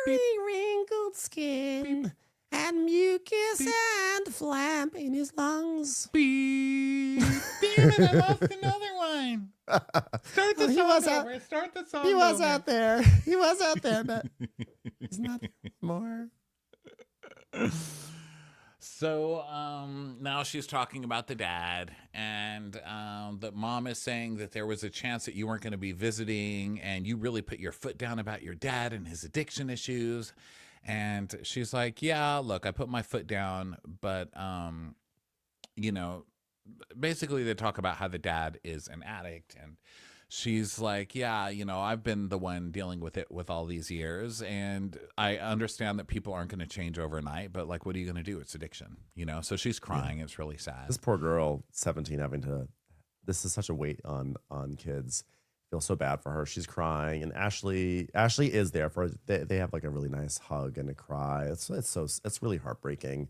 leathery wrinkled skin and mucus and phlegm in his lungs. Beep. Damn it, I lost another one. Start the He song was out- over. Start the song He was over. out there. He was out there, but he's not more. So now she's talking about the dad, and the mom is saying that there was a chance that you weren't going to be visiting, and you really put your foot down about your dad and his addiction issues. And she's like, yeah, look, I put my foot down, but basically they talk about how the dad is an addict, and she's like, yeah, I've been the one dealing with it with all these years, and I understand that people aren't going to change overnight, but like, what are you going to do? It's addiction, So she's crying. It's really sad. This poor girl, 17, having to. This is such a weight on kids. Feel so bad for her. She's crying, and Ashley is there for. They have like a really nice hug and a cry. It's really heartbreaking.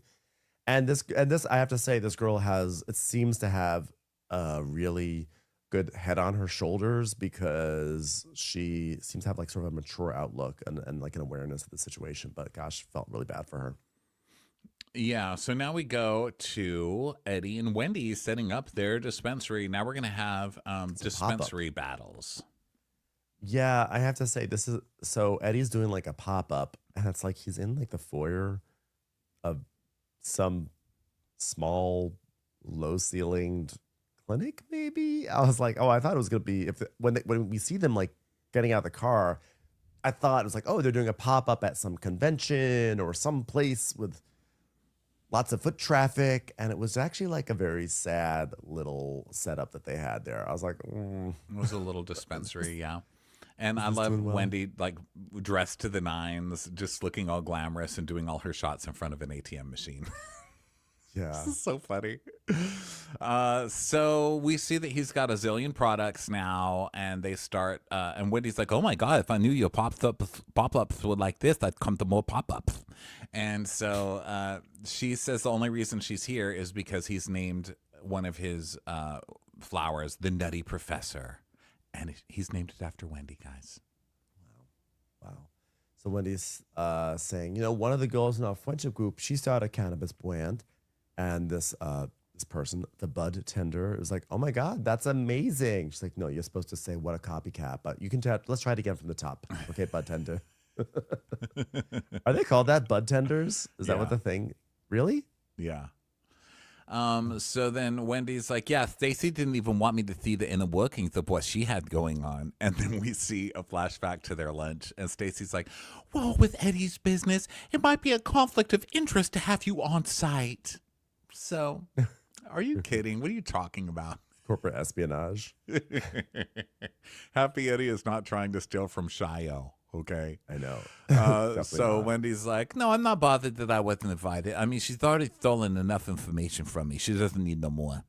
And this I have to say, this girl seems to have a really good head on her shoulders, because she seems to have like sort of a mature outlook and like an awareness of the situation. But gosh, felt really bad for her. Yeah, so now we go to Eddie and Wendy setting up their dispensary. Now we're going to have dispensary battles. Yeah, I have to say, Eddie's doing like a pop-up, and it's like he's in like the foyer of some small, low-ceilinged clinic, maybe. I was like, oh, I thought it was gonna be when we see them like getting out of the car, I thought it was like, oh, they're doing a pop-up at some convention or some place with lots of foot traffic, and it was actually like a very sad little setup that they had there. I was like, It was a little dispensary, yeah. And I Just love doing well. Wendy, like, dressed to the nines, just looking all glamorous and doing all her shots in front of an ATM machine. yeah. This is so funny. So we see that he's got a zillion products now, and they start, and Wendy's like, oh my God, if I knew your pop-ups were like this, I'd come to more pop-ups. And so she says the only reason she's here is because he's named one of his flowers the Nutty Professor. And he's named it after Wendy, guys. Wow. So Wendy's saying, one of the girls in our friendship group, she started a cannabis brand, and this person, the bud tender, is like, oh my God, that's amazing. She's like, no, you're supposed to say what a copycat, but you can let's try it again from the top. Okay, bud tender. Are they called that, bud tenders? Is that what the thing? Really? Yeah. So then Wendy's like, yeah, Stacy didn't even want me to see the inner workings of what she had going on. And then we see a flashback to their lunch, and Stacy's like, well, with Eddie's business, it might be a conflict of interest to have you on site. So, are you kidding? What are you talking about? Corporate espionage. Happy Eddie is not trying to steal from Shio. Okay. I know. So not. Wendy's like, no, I'm not bothered that I wasn't invited. I mean, she's already stolen enough information from me. She doesn't need no more.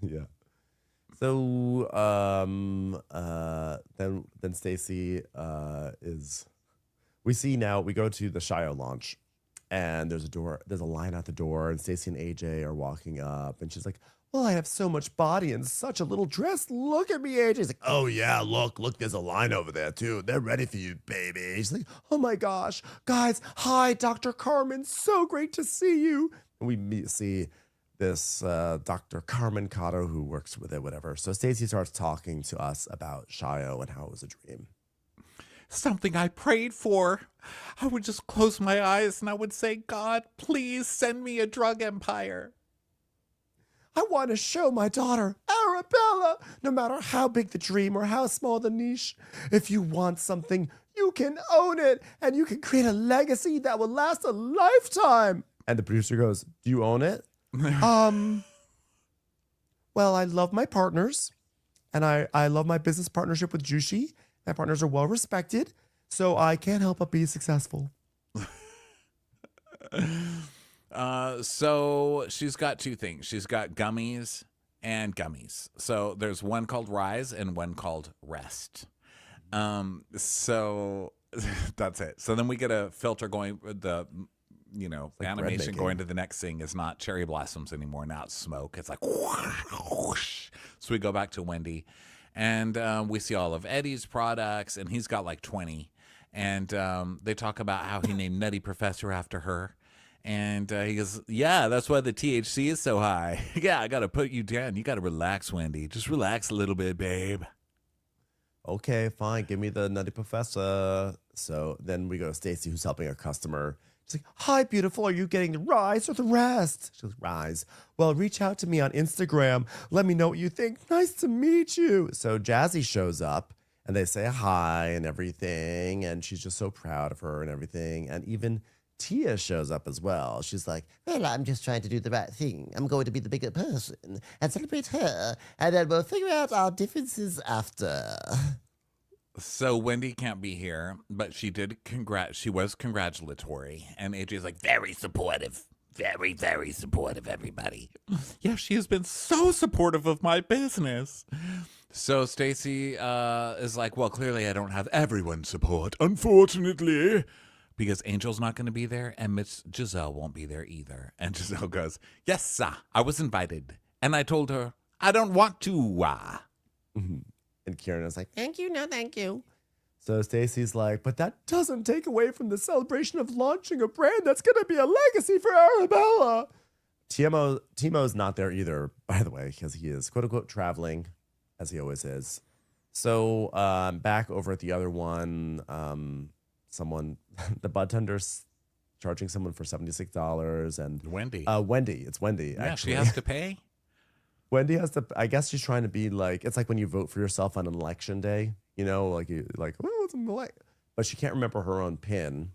Yeah. So then Stacy is. We go to the Shio launch, and there's a line out the door, and Stacy and AJ are walking up, and she's like, well, I have so much body in such a little dress. Look at me, AJ. He's like, oh yeah, look, there's a line over there too. They're ready for you, baby. She's like, oh my gosh, guys, hi, Dr. Carmen. So great to see you. And we see this Dr. Carmen Cotto, who works with it, whatever. So Stacy starts talking to us about Shio and how it was a dream. Something I prayed for. I would just close my eyes and I would say, God, please send me a drug empire. I want to show my daughter, Arabella, no matter how big the dream or how small the niche, if you want something, you can own it, and you can create a legacy that will last a lifetime. And the producer goes, do you own it? Well, I love my partners, and I love my business partnership with Jushi. My partners are well respected, so I can't help but be successful. So she's got two things. She's got gummies and gummies. So there's one called Rise and one called Rest. So that's it. So then we get a filter going, the like animation bread going making. to the next thing is not cherry blossoms anymore. Now it's smoke. It's like whoosh. So we go back to Wendy, and we see all of Eddie's products, and he's got like 20. And they talk about how he named Nutty Professor after her. And he goes, yeah, that's why the THC is so high. Yeah, I got to put you down. You got to relax, Wendy. Just relax a little bit, babe. Okay, fine. Give me the Nutty Professor. So then we go to Stacy, who's helping a customer. She's like, hi, beautiful. Are you getting the Rise or the Rest? She goes, Rise. Well, reach out to me on Instagram. Let me know what you think. Nice to meet you. So Jazzy shows up, and they say hi and everything. And she's just so proud of her and everything. And even Tia shows up as well. She's like, Well, I'm just trying to do the right thing. I'm going to be the bigger person and celebrate her, and then we'll figure out our differences after. So Wendy can't be here, but she did she was congratulatory. And AJ's like, very supportive. Very, very supportive, everybody. Yeah, she has been so supportive of my business. So Stacy is like, well, clearly I don't have everyone's support, unfortunately. Because Angel's not going to be there, and Miss Giselle won't be there either. And Giselle goes, yes, sir, I was invited. And I told her, I don't want to. and Kieran is like, Thank you, no thank you. so Stacy's like, but that doesn't take away from the celebration of launching a brand that's going to be a legacy for Arabella. Timo's not there either, by the way, because he is quote unquote traveling, as he always is. So back over at the other one, the bartender's charging someone for $76, and Wendy. It's Wendy. Yeah, Actually, she has to pay. Wendy has to. I guess she's trying to be like, it's like when you vote for yourself on an election day. Like oh, it's an elect. But she can't remember her own PIN,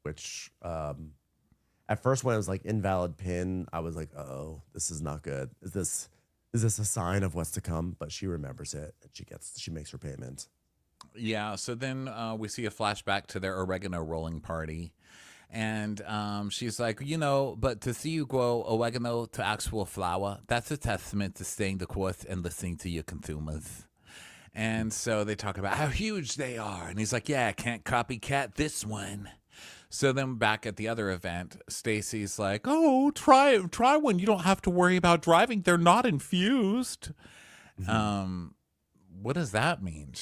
which at first when it was like invalid PIN, I was like, oh, this is not good. Is this a sign of what's to come? But she remembers it, and she makes her payment. Yeah, so then we see a flashback to their oregano rolling party. And she's like, but to see you grow oregano to actual flour, that's a testament to staying the course and listening to your consumers. And so they talk about how huge they are. And he's like, yeah, can't copycat this one. So then back at the other event, Stacy's like, oh, try one. You don't have to worry about driving. They're not infused. What does that mean?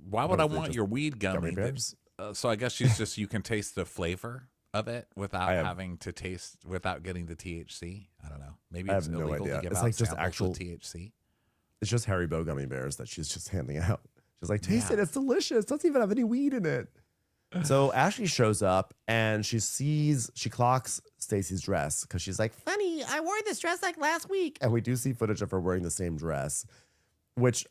Why would I want your weed gummy? bears? So I guess you can taste the flavor of it without having to without getting the THC. I don't know. Maybe I it's have no illegal idea. to give It's out like just samples actual with THC. It's just Haribo gummy bears that she's just handing out. She's like, taste it. It's delicious. Doesn't even have any weed in it. So Ashley shows up and she clocks Stacy's dress because she's like, Funny, I wore this dress like last week. and we do see footage of her wearing the same dress, which,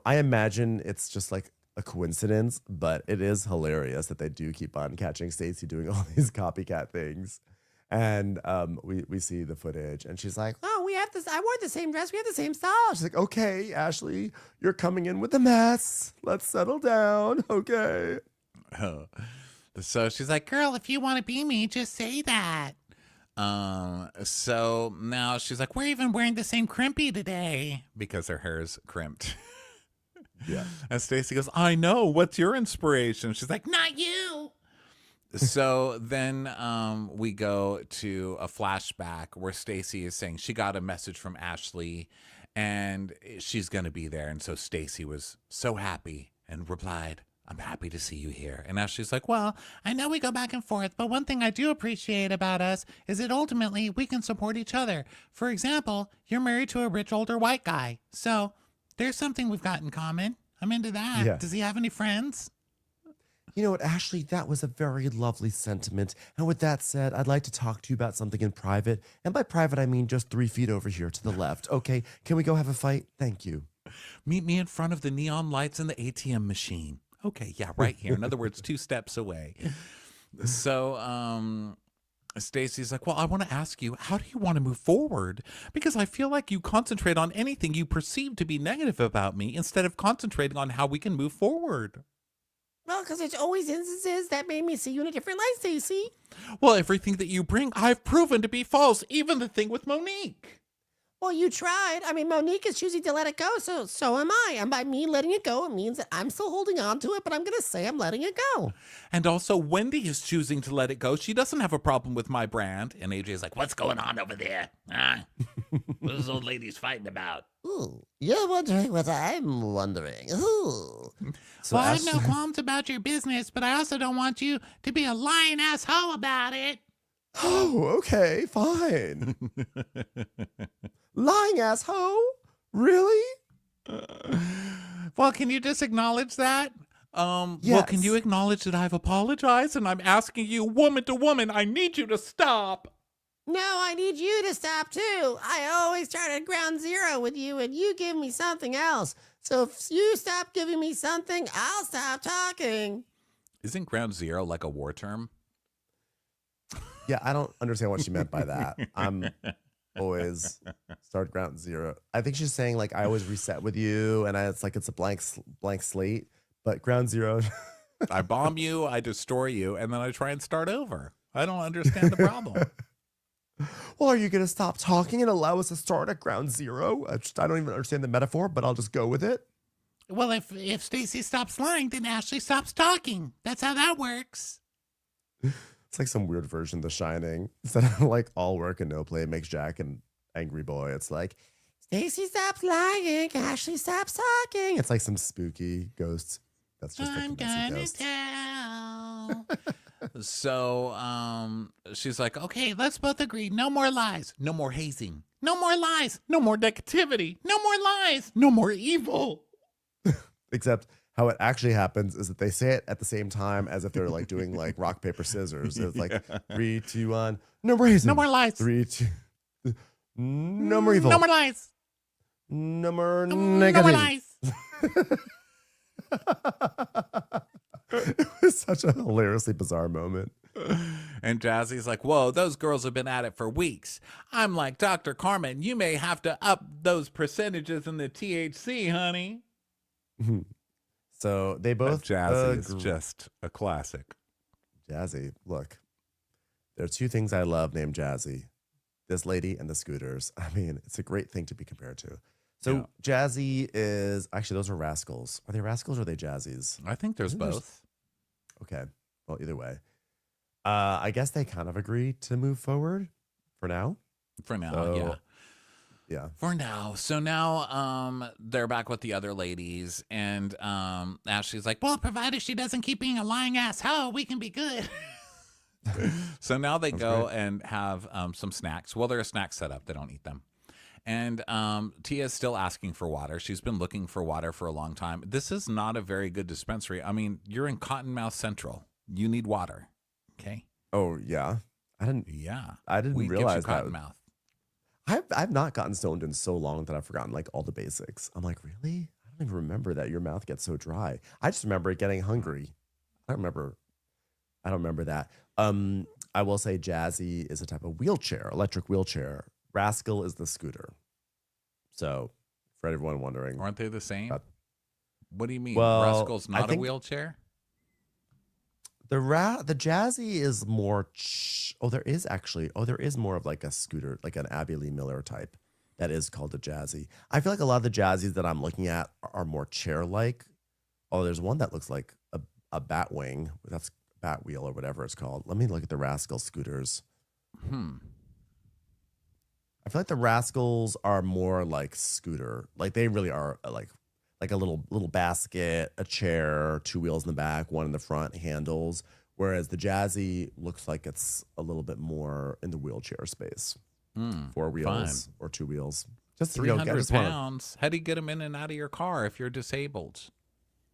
I imagine it's just like a coincidence, but it is hilarious that they do keep on catching Stacy doing all these copycat things. And we see the footage and she's like, Oh, we have this. I wore the same dress. We have the same style. she's like, okay, Ashley, you're coming in with a mess. Let's settle down. Okay. So she's like, girl, if you want to be me, just say that. So now she's like, we're even wearing the same crimpy today because her hair's crimped. Yeah. And Stacy goes, I know. What's your inspiration? She's like, not you. So then we go to a flashback where Stacy is saying she got a message from Ashley and she's going to be there. And so Stacy was so happy and replied, I'm happy to see you here. And Ashley's like, well, I know we go back and forth, but one thing I do appreciate about us is that ultimately we can support each other. For example, you're married to a rich older white guy. So there's something we've got in common. I'm into that. Yeah. Does he have any friends? You know what, Ashley, that was a very lovely sentiment. And with that said, I'd like to talk to you about something in private. And by private, I mean just 3 feet over here to the left. Okay, can we go have a fight? Thank you. Meet me in front of the neon lights and the ATM machine. Okay, yeah, right here. In other words, 2 steps away. So Stacy's like, well, I want to ask you, how do you want to move forward? Because I feel like you concentrate on anything you perceive to be negative about me instead of concentrating on how we can move forward. Well, because there's always instances that made me see you in a different light, Stacey. Well, everything that you bring, I've proven to be false, even the thing with Monique. Well, you tried. I mean, Monique is choosing to let it go, so am I. And by me letting it go, it means that I'm still holding on to it, but I'm going to say I'm letting it go. And also, Wendy is choosing to let it go. She doesn't have a problem with my brand. And AJ's like, what's going on over there? What are those old ladies fighting about? Ooh, you're wondering what I'm wondering. Ooh. So Well, I Ash- have no qualms about your business, but I also don't want you to be a lying asshole about it. Oh, okay, fine. Lying asshole? Really? Well, can you just acknowledge that? Well, can Yes. you acknowledge that I've apologized and I'm asking you, woman to woman, I need you to stop. No, I need you to stop too. I always start at ground zero with you, and you give me something else. So if you stop giving me something, I'll stop talking. Isn't ground zero like a war term? Yeah, I don't understand what she meant by that. I'm always start ground zero. I think she's saying like I always reset with you, and it's a blank slate. But ground zero. I bomb you, I destroy you, and then I try and start over. I don't understand the problem. Well, are you gonna stop talking and allow us to start at ground zero? I don't even understand the metaphor, but I'll just go with it. Well, if Stacy stops lying, then Ashley stops talking. That's how that works. It's like some weird version of The Shining. Instead of like all work and no play makes Jack an angry boy. It's like Stacy stops lying, Ashley stops talking. It's like some spooky ghost. That's just I'm like a messy gonna ghost. tell. So she's like, okay, let's both agree. No more lies. No more hazing. No more lies. No more negativity. No more lies. No more evil. Except how it actually happens is that they say it at the same time as if they're like doing like rock, paper, scissors. It's like 3, 2, 1. No more hazing. No more lies. 3, 2. No more evil. No more lies. No more No more negativity. lies. It was such a hilariously bizarre moment. And Jazzy's like, whoa, those girls have been at it for weeks. I'm like, Dr. Carmen, you may have to up those percentages in the THC, honey. So they both Jazzy is just a classic. Jazzy. Look, there are two things I love named Jazzy: this lady and the scooters. I mean, it's a great thing to be compared to. So Jazzy is actually, those are rascals. Are they rascals or are they Jazzies? I think there's both. Okay. Well, either way. I guess they kind of agreed to move forward for now. For now, So, yeah. For now. So now they're back with the other ladies, and Ashley's like, Well, provided she doesn't keep being a lying asshole, we can be good. so now they Sounds go great. and have some snacks. Well, there are snacks set up. They don't eat them. And Tia's still asking for water. She's been looking for water for a long time. This is not a very good dispensary. I mean, you're in Cottonmouth Central. You need water. Okay? Oh, yeah. I didn't We realize get you that. Cottonmouth. I've not gotten stoned in so long that I've forgotten like all the basics. I'm like, really? I don't even remember that your mouth gets so dry. I just remember it getting hungry. I don't remember that. I will say Jazzy is a type of wheelchair, electric wheelchair. Rascal is the scooter. So for everyone wondering, Aren't they the same? What do you mean? Well, Rascal's I not a think- wheelchair? the Jazzy is more. There is more of like a scooter, like an Abby Lee Miller type. That is called a Jazzy. I feel like a lot of the Jazzies that I'm looking at are more chair-like. Oh, there's one that looks like a bat wing. That's bat wheel or whatever it's called. Let me look at the Rascal scooters. I feel like the Rascals are more like scooter. Like they really are like a little basket, a chair, 2 wheels in the back, 1 in the front, handles. Whereas the Jazzy looks like it's a little bit more in the wheelchair space. 4 wheels or 2 wheels. Just 300 pounds. How do you get them in and out of your car if you're disabled?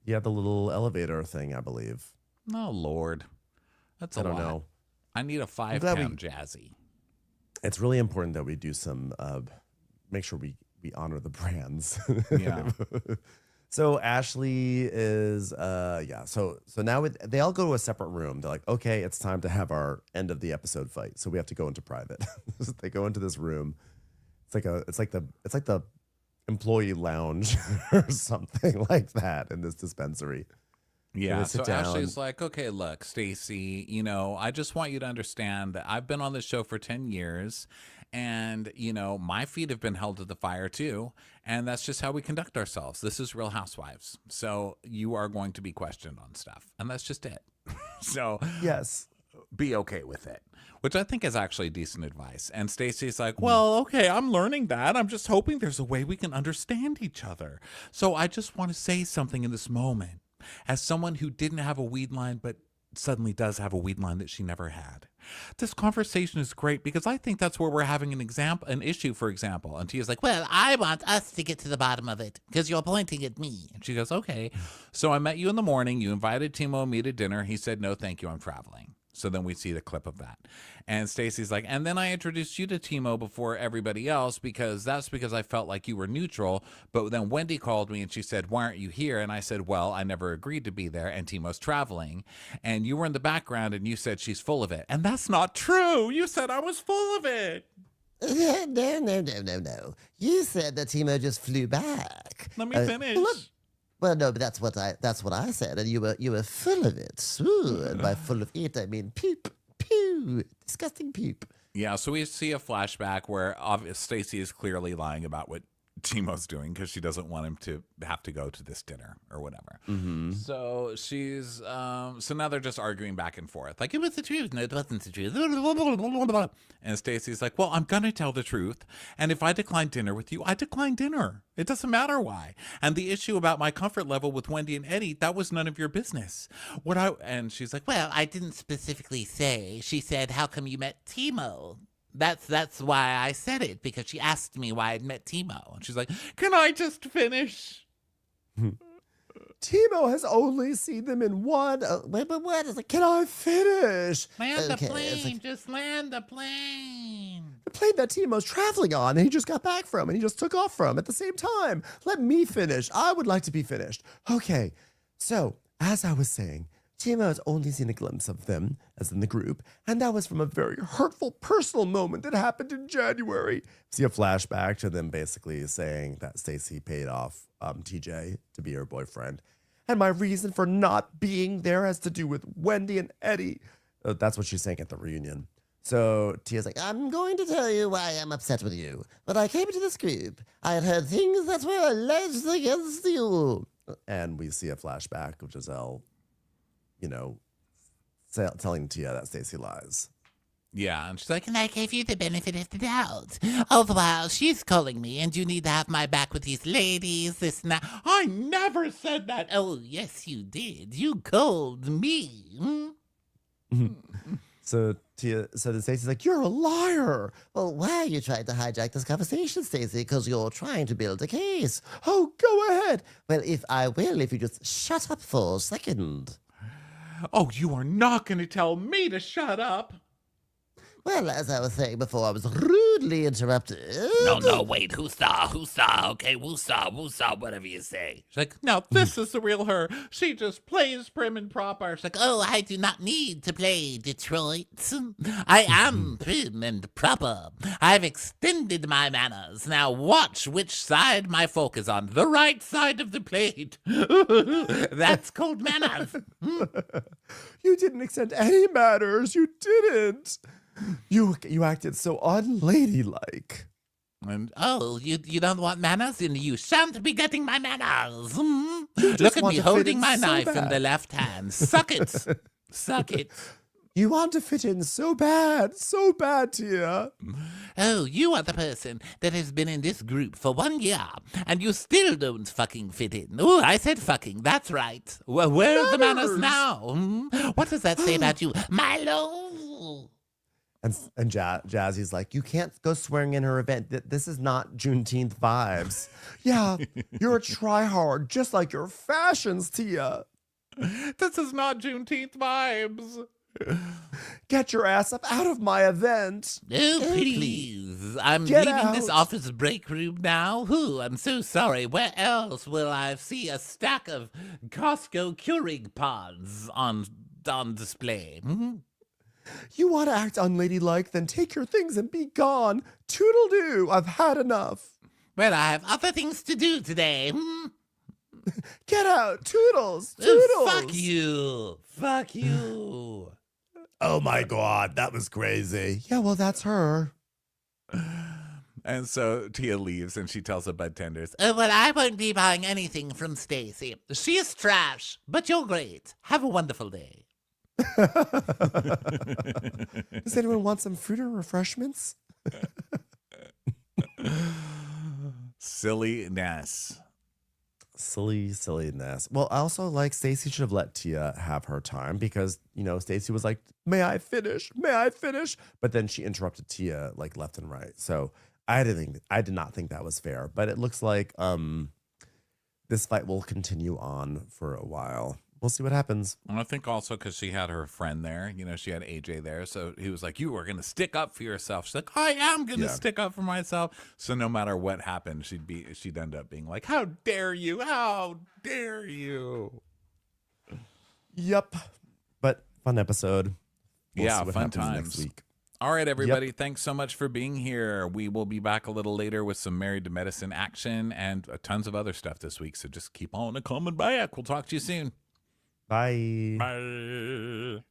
Yeah, the little elevator thing, I believe. Oh, Lord. That's a I don't lot. know. I need a glad 5-pound Jazzy. It's really important that we do some, make sure we honor the brands. Yeah. So Ashley is, So now they all go to a separate room. They're like, okay, it's time to have our end of the episode fight. So we have to go into private. They go into this room. It's like the employee lounge or something like that in this dispensary. Yeah, they so sit down. Ashley's like, okay, look, Stacy, I just want you to understand that I've been on this show for 10 years, And, you know, my feet have been held to the fire too. And that's just how we conduct ourselves. This is Real Housewives. So you are going to be questioned on stuff. And that's just it. So Yes. be okay with it, which I think is actually decent advice. And Stacey's like, well, okay, I'm learning that. I'm just hoping there's a way we can understand each other. So I just want to say something in this moment as someone who didn't have a weed line, but suddenly does have a weed line that she never had. This conversation is great because I think that's where we're having an issue, for example. And Tia's like, Well, I want us to get to the bottom of it because you're pointing at me. and she goes, okay. So I met you in the morning. You invited Timo and me to dinner. He said, no, thank you. I'm traveling. So then we see the clip of that. And Stacey's like, and then I introduced you to Timo before everybody else because I felt like you were neutral. But then Wendy called me and she said, why aren't you here? And I said, well, I never agreed to be there and Timo's traveling. And you were in the background and you said she's full of it. And that's not true. You said I was full of it. No. You said that Timo just flew back. Let me finish. Well, no, but that's what I said, and you were full of it. Ooh, and by full of it, I mean poop, pew, disgusting poop. Yeah, so we see a flashback where Stacey is clearly lying about what Timo's doing because she doesn't want him to have to go to this dinner or whatever. So she's so now they're just arguing back and forth. Like, it was the truth. No, it wasn't the truth. And Stacey's like, well, I'm gonna tell the truth. And if I decline dinner with you, I decline dinner. It doesn't matter why. And the issue about my comfort level with Wendy and Eddie, that was none of your business. And she's like, Well, I didn't specifically say. She said, how come you met Timo? That's why I said it, because she asked me why I'd met Timo. and she's like, can I just finish? Timo has only seen them in one. Wait, but what is it? Can I finish? Land the Okay, plane. it's like- Just land the plane. The plane that Timo's traveling on and he just got back from and he just took off from at the same time. Let me finish. I would like to be finished. Okay, so as I was saying, Timo has only seen a glimpse of them, as in the group, and that was from a very hurtful personal moment that happened in January. See a flashback to them basically saying that Stacey paid off TJ to be her boyfriend. And my reason for not being there has to do with Wendy and Eddie. That's what she's saying at the reunion. So Tia's like, I'm going to tell you why I'm upset with you. But I came into this group. I had heard things that were alleged against you. and we see a flashback of Giselle, you know, telling Tia that Stacey lies. Yeah, and she's like, And I gave you the benefit of the doubt. All the while, she's calling me, and you need to have my back with these ladies, this and that. I never said that. Oh, yes, you did. You called me. So then Stacey's like, you're a liar. Well, why are you trying to hijack this conversation, Stacey? Because you're trying to build a case. Oh, go ahead. Well, if you just shut up for a second. oh, you are not going to tell me to shut up. Well, as I was saying before, I was rudely interrupted. No, wait. Whoosah. Okay, woosah, whatever you say. She's like, no, this is the real her. She just plays prim and proper. She's like, Oh, I do not need to play Detroit. I am prim and proper. I've extended my manners. Now watch which side my fork is on. The right side of the plate. That's called manners. You didn't extend any matters. You didn't. You acted so unladylike. and Oh, you don't want manners? Then you shan't be getting my manners. just Look at want me to fit holding in my so knife in bad. the left hand. Suck it. Suck it. You want to fit in so bad, Tia. Oh, you are the person that has been in this group for 1 year, and you still don't fucking fit in. Oh, I said fucking. That's right. Well, where are the manners now? What does that say about you, Milo? And Jazzy's like, you can't go swearing in her event. This is not Juneteenth vibes. Yeah, you're a tryhard, just like your fashions, Tia. this is not Juneteenth vibes. Get your ass up out of my event. Oh, please. I'm Get leaving this out. office break room now. I'm so sorry. Where else will I see a stack of Costco Keurig pods on display? You want to act unladylike? Then take your things and be gone. Toodle-doo. I've had enough. Well, I have other things to do today. Get out. Toodles. Oh, Toodles. fuck you. Oh my God, that was crazy. Yeah, well, that's her. And so Tia leaves and she tells the bud tenders, Well, I won't be buying anything from Stacy. She is trash, but you're great. Have a wonderful day. Does anyone want some fruit or refreshments? silliness. Silliness. Well, I also like Stacy should have let Tia have her time because, you know, Stacy was like, may I finish? May I finish? But then she interrupted Tia like left and right. So I did not think that was fair. But it looks like this fight will continue on for a while. We'll see what happens. And I think also because she had her friend there, you know, she had AJ there. So he was like, you are going to stick up for yourself. She's like, I am going to stick up for myself. So no matter what happened, she'd end up being like, how dare you? How dare you? Yep. But fun episode. We'll Yeah, see what fun happens times. next week. All right, everybody. Thanks so much for being here. We will be back a little later with some Married to Medicine action and tons of other stuff this week. So just keep on coming back. We'll talk to you soon. Bye. Bye.